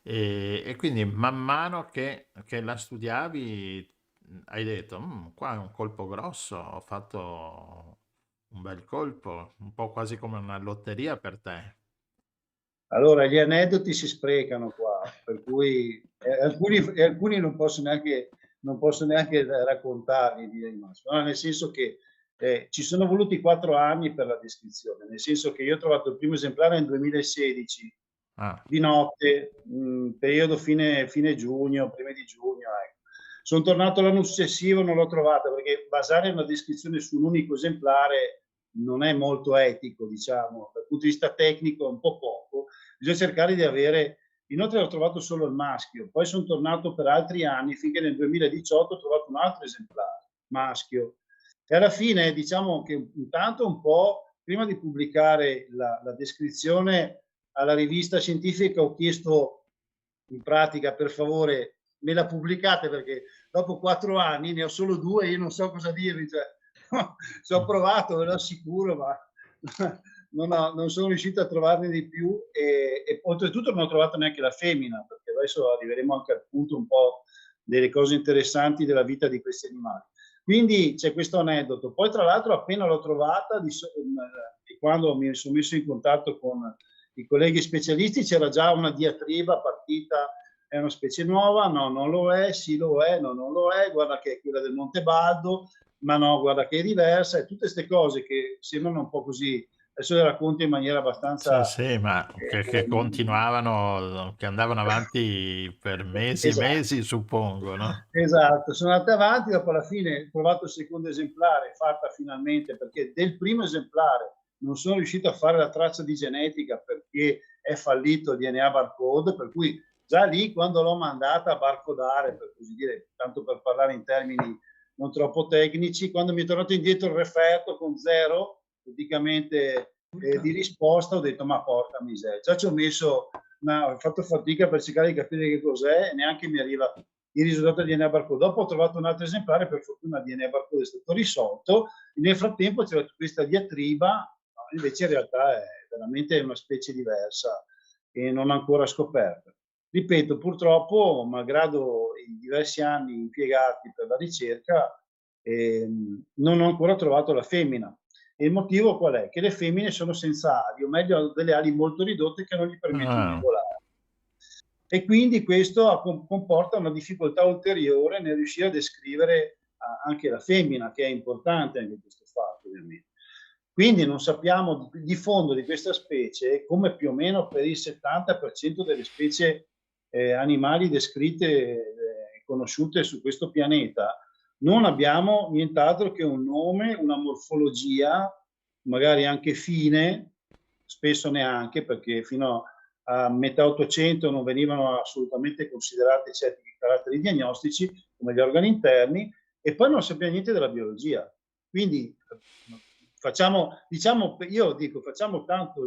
E quindi man mano che la studiavi hai detto, qua è un colpo grosso, ho fatto un bel colpo, un po' quasi come una lotteria per te. Allora, gli aneddoti si sprecano qua, per cui alcuni non posso neanche raccontarli, direi, no, nel senso che ci sono voluti 4 anni per la descrizione, nel senso che io ho trovato il primo esemplare nel 2016, di notte, periodo fine giugno, primi di giugno, ecco. Sono tornato l'anno successivo, non l'ho trovata, perché basare una descrizione su un unico esemplare non è molto etico, diciamo, dal punto di vista tecnico è un po' poco, bisogna cercare di avere. Inoltre ho trovato solo il maschio, poi sono tornato per altri anni finché nel 2018 ho trovato un altro esemplare maschio e alla fine diciamo che intanto un po' prima di pubblicare la descrizione alla rivista scientifica ho chiesto in pratica per favore me la pubblicate perché dopo 4 anni ne ho solo 2 e io non so cosa dirvi, cioè, ci ho provato, ve lo assicuro, ma non sono riuscito a trovarne di più e oltretutto non ho trovato neanche la femmina, perché adesso arriveremo anche al punto un po' delle cose interessanti della vita di questi animali. Quindi c'è questo aneddoto. Poi tra l'altro appena l'ho trovata, quando mi sono messo in contatto con i colleghi specialisti c'era già una diatriba partita, è una specie nuova, no, non lo è, sì lo è, no, non lo è, guarda che è quella del Montebaldo, ma no, guarda che è diversa, e tutte queste cose che sembrano un po' così, adesso le racconto in maniera abbastanza... Sì, ma che continuavano, che andavano avanti per mesi e Esatto. mesi, suppongo, no? Esatto, sono andate avanti, dopo alla fine ho trovato il secondo esemplare, fatta finalmente, perché del primo esemplare non sono riuscito a fare la traccia di genetica perché è fallito il DNA barcode, per cui già lì quando l'ho mandata a barcodare, per così dire, tanto per parlare in termini non troppo tecnici, quando mi è tornato indietro il referto con 0 praticamente di risposta, ho detto ma porca miseria, già ci ho messo, ho fatto fatica per cercare di capire che cos'è e neanche mi arriva il risultato del DNA barcode. Dopo ho trovato un altro esemplare, per fortuna il DNA barcode è stato risolto, e nel frattempo c'era questa diatriba, invece in realtà è veramente una specie diversa e non ancora scoperta. Ripeto, purtroppo, malgrado i diversi anni impiegati per la ricerca, non ho ancora trovato la femmina. E il motivo qual è? Che le femmine sono senza ali, o meglio hanno delle ali molto ridotte che non gli permettono di volare. E quindi questo comporta una difficoltà ulteriore nel riuscire a descrivere anche la femmina, che è importante anche questo fatto, ovviamente. Quindi non sappiamo di fondo di questa specie, come più o meno per il 70% delle specie animali descritte e conosciute su questo pianeta, non abbiamo nient'altro che un nome, una morfologia, magari anche fine, spesso neanche, perché fino a metà 800 non venivano assolutamente considerati certi caratteri diagnostici, come gli organi interni, e poi non sappiamo niente della biologia. Quindi facciamo, diciamo, io dico, facciamo tanto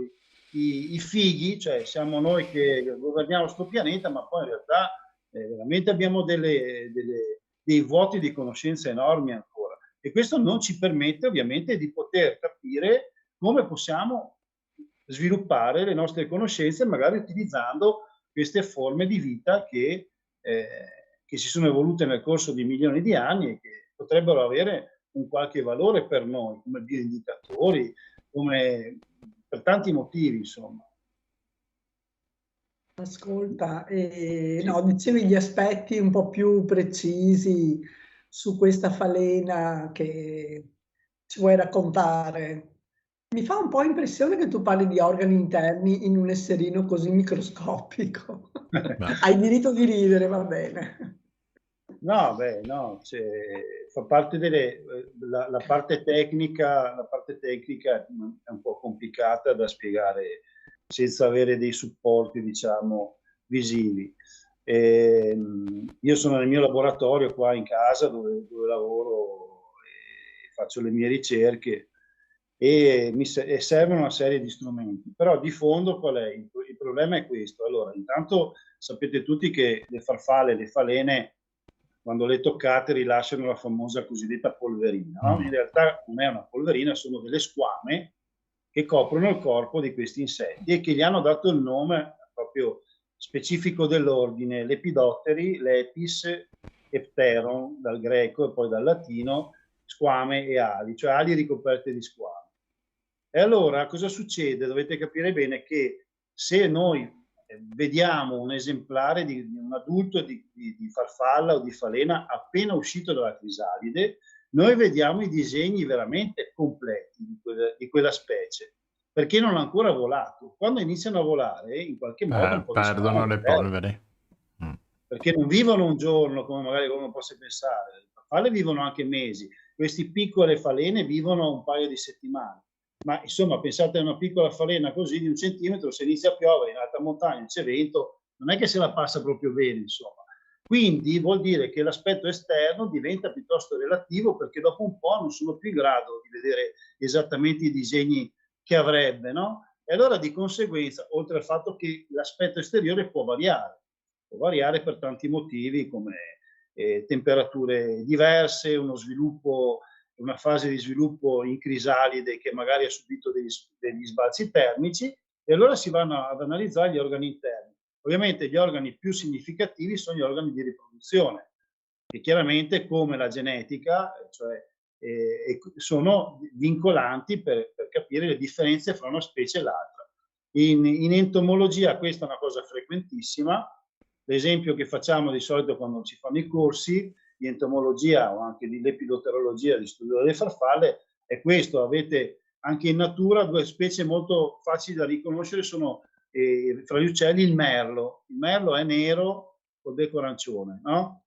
i fighi, cioè siamo noi che governiamo questo pianeta, ma poi in realtà veramente abbiamo dei vuoti di conoscenza enormi ancora, e questo non ci permette ovviamente di poter capire come possiamo sviluppare le nostre conoscenze, magari utilizzando queste forme di vita che si sono evolute nel corso di milioni di anni e che potrebbero avere un qualche valore per noi, come bioindicatori, come per tanti motivi, insomma. Ascolta, no, dicevi gli aspetti un po' più precisi su questa falena che ci vuoi raccontare. Mi fa un po' impressione che tu parli di organi interni in un esserino così microscopico. Hai diritto di ridere, va bene. No, beh, no, fa parte la parte tecnica è un po' complicata da spiegare senza avere dei supporti, diciamo, visivi. Io sono nel mio laboratorio qua in casa dove lavoro e faccio le mie ricerche, e serve una serie di strumenti, però di fondo qual è? Il problema è questo. Allora, intanto sapete tutti che le farfalle, le falene, quando le toccate rilasciano la famosa cosiddetta polverina, no? In realtà non è una polverina, sono delle squame che coprono il corpo di questi insetti e che gli hanno dato il nome proprio specifico dell'ordine, Lepidotteri, Lepis e Pteron, dal greco e poi dal latino, squame e ali, cioè ali ricoperte di squame. E allora cosa succede? Dovete capire bene che se noi vediamo un esemplare di un adulto di farfalla o di falena appena uscito dalla crisalide, noi vediamo i disegni veramente completi di quella specie, perché non ha ancora volato. Quando iniziano a volare, in qualche modo perdono le polveri. Perché non vivono un giorno, come magari uno possa pensare. Le farfalle vivono anche mesi. Queste piccole falene vivono un paio di settimane. Ma insomma, pensate a una piccola falena così di 1 centimetro, se inizia a piovere in alta montagna, c'è vento, non è che se la passa proprio bene, insomma. Quindi vuol dire che l'aspetto esterno diventa piuttosto relativo, perché dopo un po' non sono più in grado di vedere esattamente i disegni che avrebbe, no? E allora di conseguenza, oltre al fatto che l'aspetto esteriore può variare per tanti motivi, come temperature diverse, uno sviluppo, una fase di sviluppo in crisalide che magari ha subito degli sbalzi termici, e allora si vanno ad analizzare gli organi interni. Ovviamente gli organi più significativi sono gli organi di riproduzione, che chiaramente, come la genetica, cioè, sono vincolanti per capire le differenze fra una specie e l'altra. In entomologia questa è una cosa frequentissima. L'esempio che facciamo di solito quando si fanno i corsi di entomologia o anche di lepidotterologia, di studio delle farfalle, è questo: avete anche in natura due specie molto facili da riconoscere, sono fra gli uccelli il merlo. Il merlo è nero col becco arancione, no?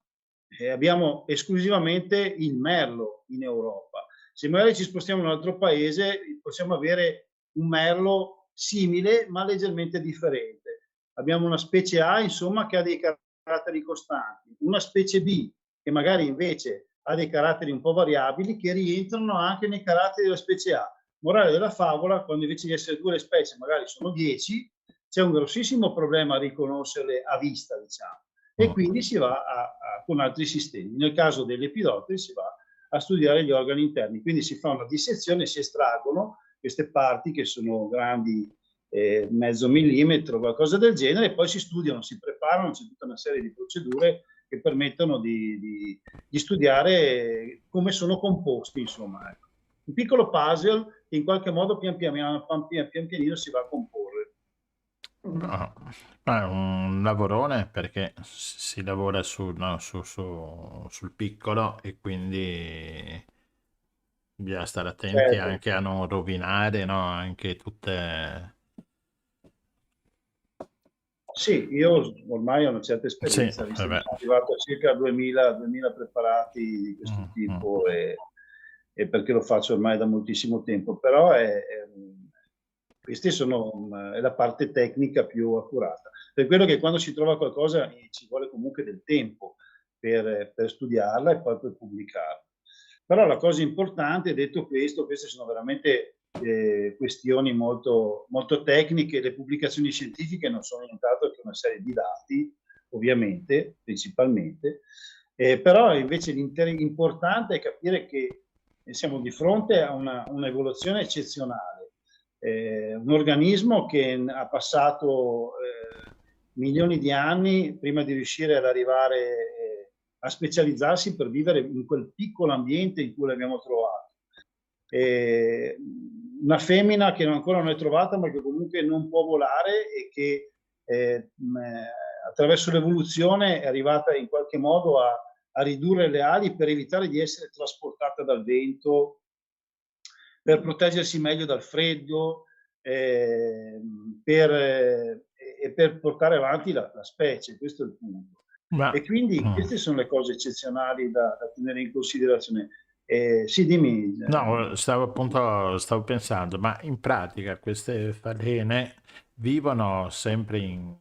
Abbiamo esclusivamente il merlo in Europa. Se magari ci spostiamo in un altro paese possiamo avere un merlo simile ma leggermente differente. Abbiamo una specie A, insomma, che ha dei caratteri costanti, una specie B che magari invece ha dei caratteri un po' variabili che rientrano anche nei caratteri della specie A. Morale della favola: quando invece di essere 2 le specie magari sono 10, c'è un grossissimo problema a riconoscerle a vista, diciamo, e quindi si va con altri sistemi. Nel caso dei lepidotteri si va a studiare gli organi interni, quindi si fa una dissezione, si estraggono queste parti che sono grandi mezzo millimetro, qualcosa del genere, e poi si studiano, si preparano, c'è tutta una serie di procedure che permettono di studiare come sono composti, insomma. Ecco. Un piccolo puzzle che in qualche modo pian pianino si va a comporre. No, ma è un lavorone, perché si lavora sul piccolo, e quindi bisogna stare attenti, Certo. anche a non rovinare, no? Anche tutte... Sì, io ormai ho una certa Sì, esperienza, visto che vabbè. sono arrivato a circa 2000 preparati di questo tipo, e perché lo faccio ormai da moltissimo tempo, però queste è la parte tecnica più accurata. Per quello che quando si trova qualcosa ci vuole comunque del tempo per studiarla e poi per pubblicarla. Però la cosa importante, detto questo, queste sono veramente questioni molto, molto tecniche. Le pubblicazioni scientifiche non sono nient'altro che una serie di dati, ovviamente, principalmente, però invece l'importante è capire che siamo di fronte a un'evoluzione eccezionale. Un organismo che ha passato milioni di anni prima di riuscire ad arrivare a specializzarsi per vivere in quel piccolo ambiente in cui l'abbiamo trovato. Una femmina che ancora non è trovata, ma che comunque non può volare, e che attraverso l'evoluzione è arrivata in qualche modo a ridurre le ali per evitare di essere trasportata dal vento, per proteggersi meglio dal freddo, e per portare avanti la specie. Questo è il punto. E quindi queste sono le cose eccezionali da tenere in considerazione. Sì, dimmi. No, stavo pensando, ma in pratica queste falene vivono sempre in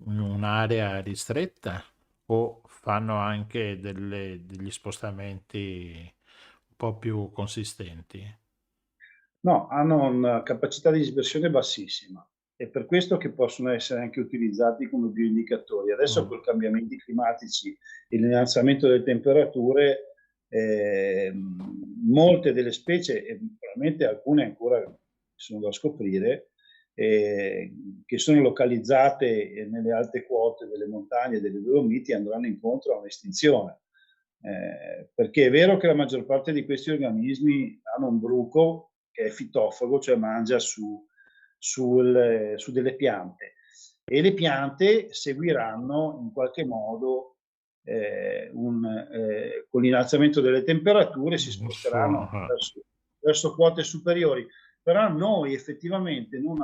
un'area ristretta, o fanno anche degli spostamenti un po' più consistenti? No, hanno una capacità di dispersione bassissima, e per questo che possono essere anche utilizzati come bioindicatori. Adesso con i cambiamenti climatici e l'innalzamento delle temperature, molte delle specie, e probabilmente alcune ancora sono da scoprire, che sono localizzate nelle alte quote delle montagne e delle Dolomiti, andranno incontro a un'estinzione. Perché è vero che la maggior parte di questi organismi hanno un bruco che è fitofago, cioè mangia su delle piante, e le piante seguiranno in qualche modo con l'innalzamento delle temperature, si sposteranno verso quote superiori. Però noi effettivamente, non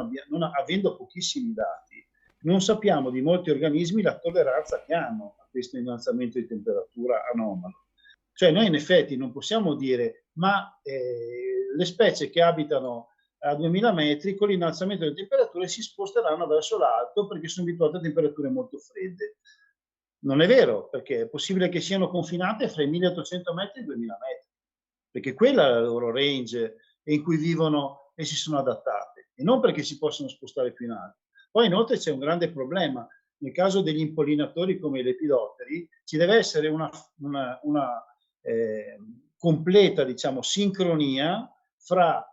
avendo pochissimi dati, non sappiamo di molti organismi la tolleranza che hanno a questo innalzamento di temperatura anomalo. Cioè noi in effetti non possiamo dire, ma le specie che abitano a 2000 metri con l'innalzamento delle temperature si sposteranno verso l'alto perché sono abituate a temperature molto fredde. Non è vero, perché è possibile che siano confinate fra i 1800 metri e i 2000 metri, perché quella è la loro range in cui vivono e si sono adattate, e non perché si possono spostare più in alto. Poi inoltre c'è un grande problema: nel caso degli impollinatori come i lepidotteri ci deve essere una completa, diciamo, sincronia fra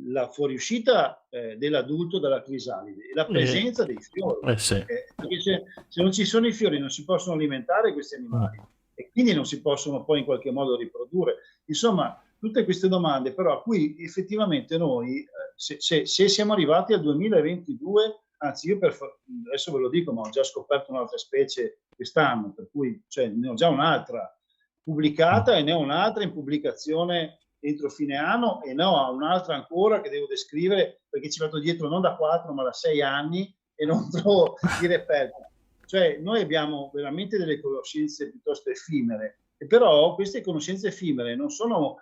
la fuoriuscita dell'adulto dalla crisalide e la presenza dei fiori. Sì. Perché se non ci sono i fiori non si possono alimentare questi animali, e quindi non si possono poi in qualche modo riprodurre. Insomma, tutte queste domande però a cui effettivamente noi, se siamo arrivati al 2022, anzi io adesso ve lo dico, ma ho già scoperto un'altra specie quest'anno, per cui cioè, ne ho già un'altra pubblicata e ne ho un'altra in pubblicazione entro fine anno e ne ho un'altra ancora che devo descrivere perché ci vado dietro non da 4 ma da 6 anni e non trovo i reperti. Cioè noi abbiamo veramente delle conoscenze piuttosto effimere e però queste conoscenze effimere non sono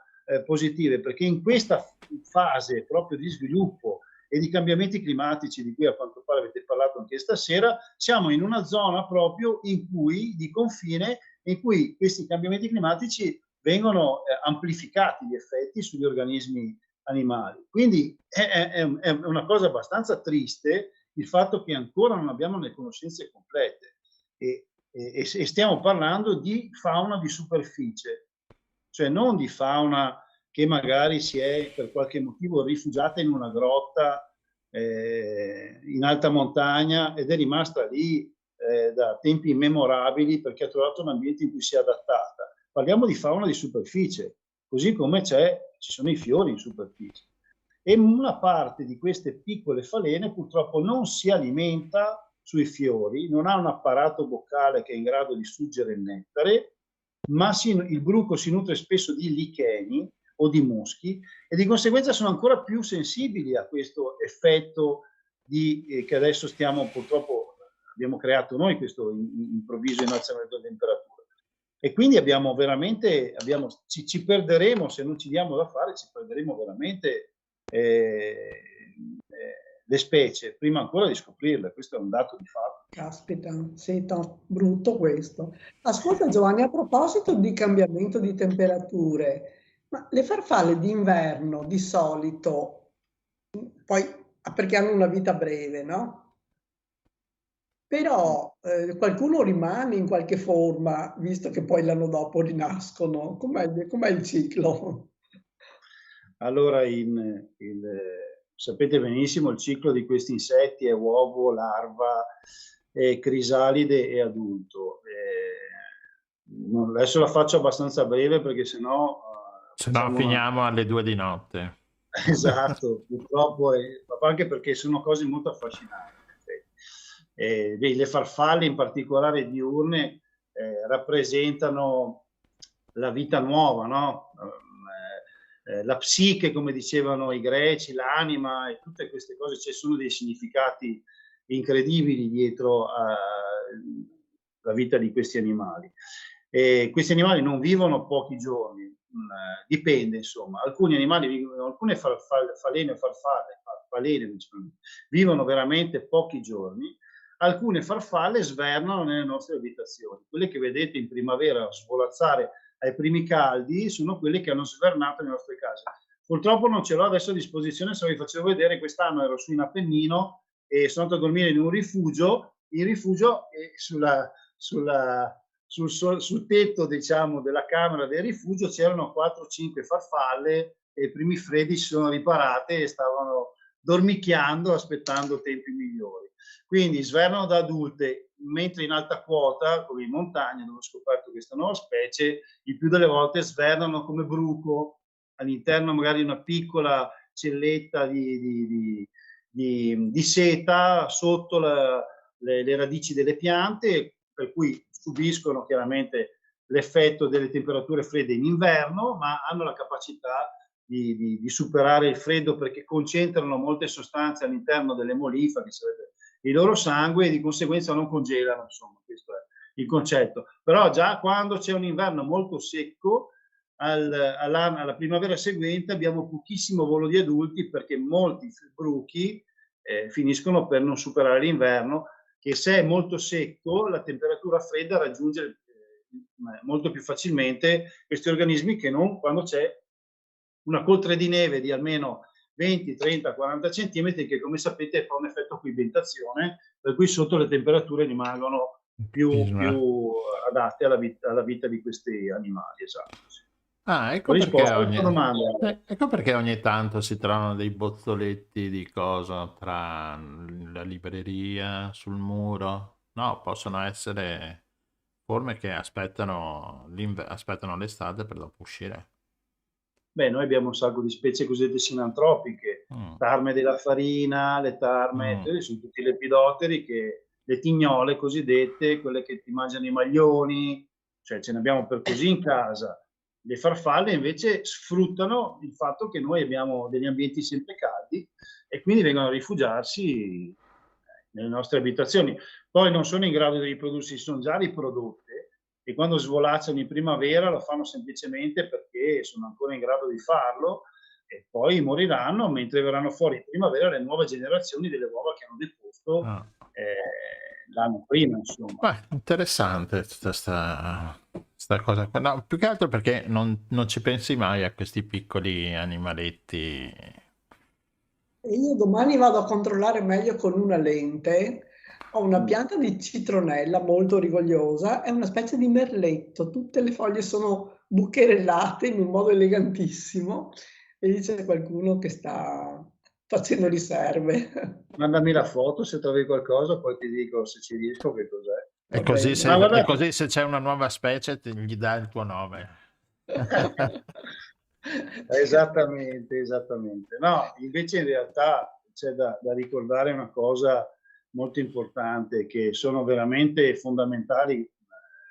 positive perché in questa fase proprio di sviluppo e di cambiamenti climatici di cui a quanto pare avete parlato anche stasera, siamo in una zona proprio in cui, di confine, in cui questi cambiamenti climatici vengono amplificati gli effetti sugli organismi animali. Quindi è una cosa abbastanza triste il fatto che ancora non abbiamo le conoscenze complete e stiamo parlando di fauna di superficie, cioè non di fauna che magari si è per qualche motivo rifugiata in una grotta in alta montagna ed è rimasta lì da tempi immemorabili perché ha trovato un ambiente in cui si è adattata. Parliamo di fauna di superficie, così come ci sono i fiori in superficie. E una parte di queste piccole falene purtroppo non si alimenta sui fiori, non ha un apparato boccale che è in grado di suggere il nettare, ma il bruco si nutre spesso di licheni o di muschi e di conseguenza sono ancora più sensibili a questo effetto che adesso purtroppo abbiamo creato noi, questo improvviso innalzamento della temperatura. E quindi ci perderemo, se non ci diamo da fare, ci perderemo veramente le specie prima ancora di scoprirle. Questo è un dato di fatto. Caspita, sì, brutto questo. Ascolta Giovanni, a proposito di cambiamento di temperature, ma le farfalle d'inverno di solito, poi perché hanno una vita breve, no? Però qualcuno rimane in qualche forma, visto che poi l'anno dopo rinascono. Com'è il ciclo? Allora, sapete benissimo il ciclo di questi insetti è uovo, larva, crisalide e adulto. Adesso la faccio abbastanza breve perché sennò finiamo alle 2 di notte. Esatto, purtroppo, anche perché sono cose molto affascinanti. Le farfalle, in particolare diurne, rappresentano la vita nuova, no? La psiche, come dicevano i greci, l'anima e tutte queste cose, ci sono dei significati incredibili dietro la vita di questi animali. Questi animali non vivono pochi giorni, dipende insomma. Alcuni animali vivono, alcune falene vivono veramente pochi giorni, alcune farfalle svernano nelle nostre abitazioni. Quelle che vedete in primavera svolazzare ai primi caldi sono quelle che hanno svernato nelle nostre case. Purtroppo non ce l'ho adesso a disposizione, se vi facevo vedere, quest'anno ero su in Appennino e sono andato a dormire in un rifugio. Il rifugio sul tetto, diciamo, della camera del rifugio c'erano 4-5 farfalle e i primi freddi si sono riparate e stavano dormicchiando aspettando tempi migliori. Quindi svernano da adulte, mentre in alta quota, come in montagna dove ho scoperto questa nuova specie, il più delle volte svernano come bruco all'interno magari di una piccola celletta di seta sotto le radici delle piante, per cui subiscono chiaramente l'effetto delle temperature fredde in inverno, ma hanno la capacità di superare il freddo perché concentrano molte sostanze all'interno delle molifere, che sarebbe il loro sangue, e di conseguenza non congelano, insomma, questo è il concetto. Però già quando c'è un inverno molto secco, alla primavera seguente abbiamo pochissimo volo di adulti perché molti bruchi finiscono per non superare l'inverno, che se è molto secco la temperatura fredda raggiunge molto più facilmente questi organismi che non quando c'è una coltre di neve di almeno 20, 30, 40 centimetri che, come sapete, fa un effetto coibentazione, per cui sotto le temperature rimangono più adatte alla vita di questi animali. Esatto. Ecco perché ogni tanto si trovano dei bozzoletti di cosa tra la libreria, sul muro. No, possono essere forme che aspettano l'estate per dopo uscire. Beh, noi abbiamo un sacco di specie cosiddette sinantropiche, tarme della farina, le tarme, sono tutti lepidotteri, le tignole cosiddette, quelle che ti mangiano i maglioni, cioè ce ne abbiamo per così in casa. Le farfalle invece sfruttano il fatto che noi abbiamo degli ambienti sempre caldi e quindi vengono a rifugiarsi nelle nostre abitazioni. Poi non sono in grado di riprodursi, sono già riprodotte e quando svolacciano in primavera lo fanno semplicemente perché sono ancora in grado di farlo e poi moriranno mentre verranno fuori in primavera le nuove generazioni delle uova che hanno deposto l'anno prima, insomma. Beh, interessante tutta sta cosa qua. No, più che altro perché non ci pensi mai a questi piccoli animaletti. E io domani vado a controllare meglio con una lente. Ho una pianta di citronella molto rigogliosa e una specie di merletto. Tutte le foglie sono bucherellate in un modo elegantissimo e lì c'è qualcuno che sta facendo riserve. Mandami la foto se trovi qualcosa, poi ti dico se ci riesco che cos'è. E così se c'è una nuova specie gli dai il tuo nome. Esattamente. No, invece in realtà c'è da ricordare una cosa molto importante, che sono veramente fondamentali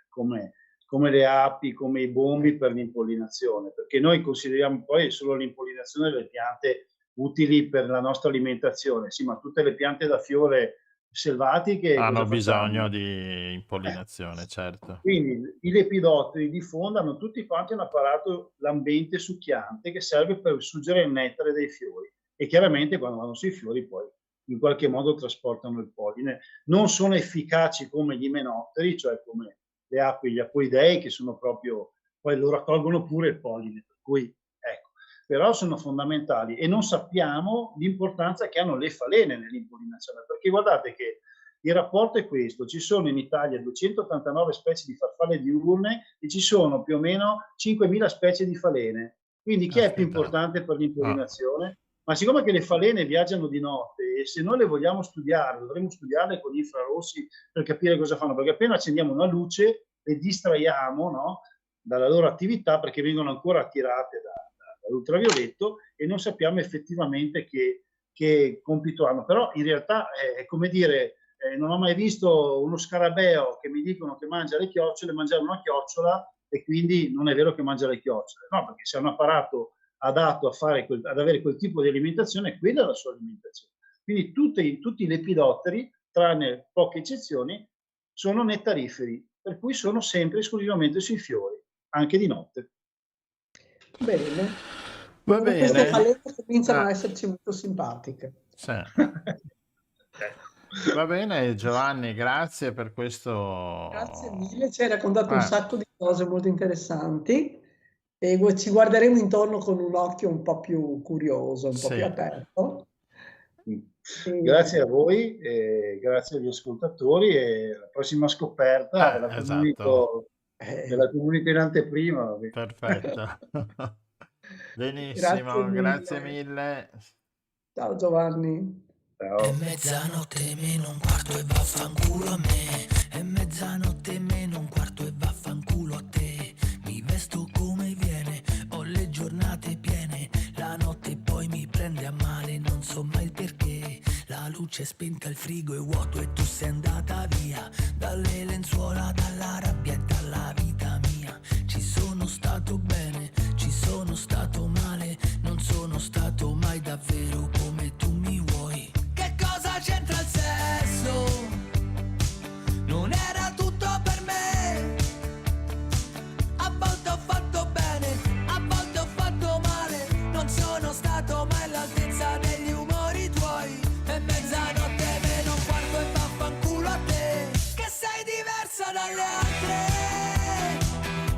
come le api, come i bombi per l'impollinazione, perché noi consideriamo poi solo l'impollinazione delle piante utili per la nostra alimentazione, sì, ma tutte le piante da fiore selvatiche hanno bisogno di impollinazione, certo. Quindi i lepidotteri di fondo hanno tutti quanti un apparato lambente succhiante che serve per suggere il nettare dei fiori e chiaramente quando vanno sui fiori poi in qualche modo trasportano il polline. Non sono efficaci come gli imenotteri, cioè come le api, gli apoidei, che sono proprio, poi lo raccolgono pure il polline, per cui ecco, però sono fondamentali e non sappiamo l'importanza che hanno le falene nell'impollinazione, perché guardate che il rapporto è questo: ci sono in Italia 289 specie di farfalle diurne e ci sono più o meno 5.000 specie di falene, quindi chi è più importante per l'impollinazione? Ma siccome che le falene viaggiano di notte e se noi le vogliamo studiare, dovremmo studiarle con gli infrarossi per capire cosa fanno, perché appena accendiamo una luce le distraiamo, no, dalla loro attività perché vengono ancora attirate dall'ultravioletto e non sappiamo effettivamente che compito hanno. Però in realtà è come dire, non ho mai visto uno scarabeo che mi dicono che mangia le chiocciole, mangiare una chiocciola e quindi non è vero che mangia le chiocciole, no, perché se ha un apparato adatto ad avere quel tipo di alimentazione, quella è la sua alimentazione. Quindi tutti i lepidotteri, tranne poche eccezioni, sono nettariferi, per cui sono sempre esclusivamente sui fiori, anche di notte. Bene. Va bene. Queste falene cominciano a esserci molto simpatiche. Sì. Va bene Giovanni, grazie per questo. Grazie mille, ci hai raccontato un sacco di cose molto interessanti. E ci guarderemo intorno con un occhio un po' più curioso, un po' più aperto. Grazie a voi, grazie agli ascoltatori e alla prossima scoperta ve la comunico in anteprima. Perfetto. Benissimo, grazie mille. Ciao Giovanni. Ciao. È mezzanotte meno un quarto e vaffanculo a me. È mezzanotte meno un quarto e vaffanculo a te. Mi vesto come viene, ho le giornate piene, la notte poi mi prende a male, non so mai il perché. La luce è spenta, il frigo è vuoto e tu sei andata via, dalle lenzuola, dalla rabbia e dalla vita mia. Ci sono stato bene, ci sono stato male, non sono stato mai davvero come tu mi vuoi. Che cosa c'entra il sesso? Non era tutto per me. A volte ho fatto bene, a volte ho fatto male, non sono stato mai all'altezza degli umori tuoi. E mezzanotte meno un quarto e vaffanculo a te, che sei diversa dalle altre,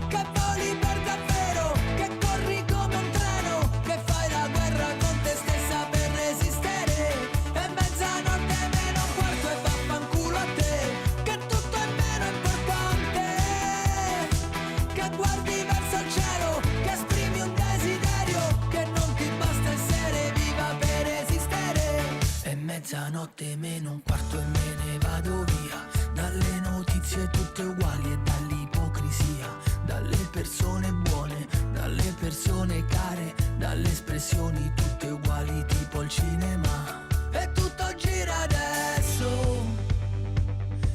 che voli per davvero, che corri come un treno, che fai la guerra con te stessa per resistere. E mezzanotte meno un quarto e vaffanculo a te, che tutto è meno importante, che guardi verso il cielo, che esprimi un desiderio, che non ti basta essere viva per esistere. E mezzanotte meno un quarto e me ne vado via, dalle notizie tutte uguali e dall'ipocrisia, dalle persone buone, dalle persone care, dalle espressioni tutte uguali tipo il cinema. E tutto gira adesso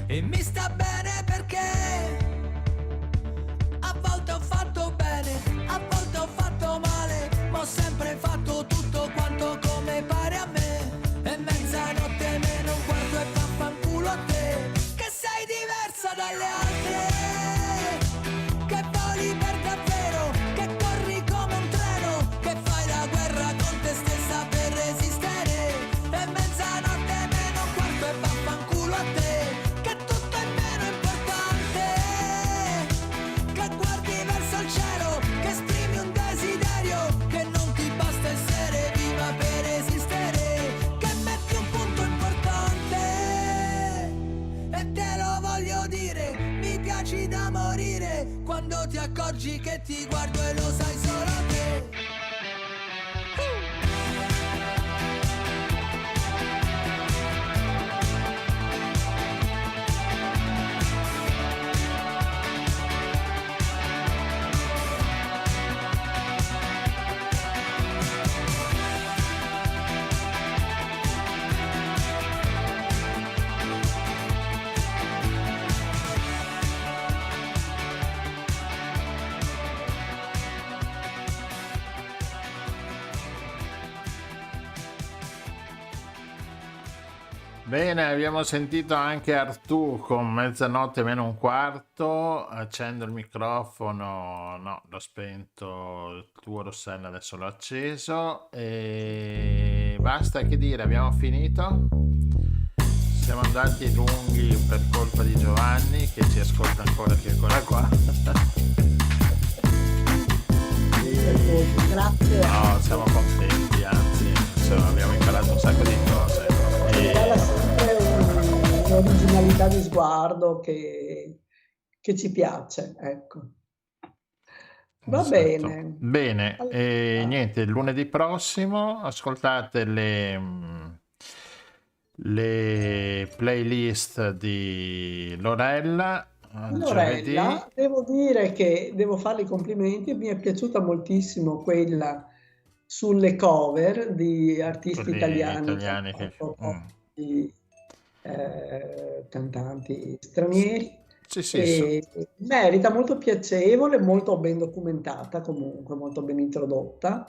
e mi sta bene perché a volte ho fatto bene, a volte ho fatto male, ma ho sempre fatto tutto quanto come pare a me. E mezzanotte meno un quarto e vaffanculo a te, che sei diversa dalle altre, che voli per davvero, che corri come un treno, che fai la guerra con te stessa per resistere. E mezzanotte meno un quarto e vaffanculo a te, che tutto è meno importante, che guardi verso il cielo, che esprimi un desiderio, che non ti basta essere viva per esistere, che metti un punto importante. E te lo voglio dire, mi piaci da morire, quando ti accorgi che ti guardo e lo sai solo te. Bene, abbiamo sentito anche Artù con mezzanotte meno un quarto. Accendo il microfono, no, l'ho spento. Il tuo Rossella adesso l'ho acceso e basta, che dire, abbiamo finito. Siamo andati lunghi per colpa di Giovanni che ci ascolta ancora, che è ancora qua. Grazie. No, siamo contenti, anzi, insomma, abbiamo imparato un sacco di cose. Regala sempre un'originalità di sguardo che ci piace, ecco. Va Esatto. bene. Bene, Allora, e niente, il lunedì prossimo ascoltate le playlist di Lorella. Giovedì. Lorella, devo dire che devo farle i complimenti, mi è piaciuta moltissimo quella sulle cover di artisti Quelli italiani che... di cantanti stranieri. Sì, sì, E merita, molto piacevole, molto ben documentata, comunque molto ben introdotta,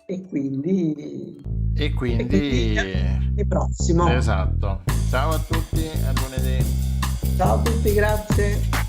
e quindi il prossimo. Esatto. Ciao a tutti, a lunedì. Ciao a tutti, grazie.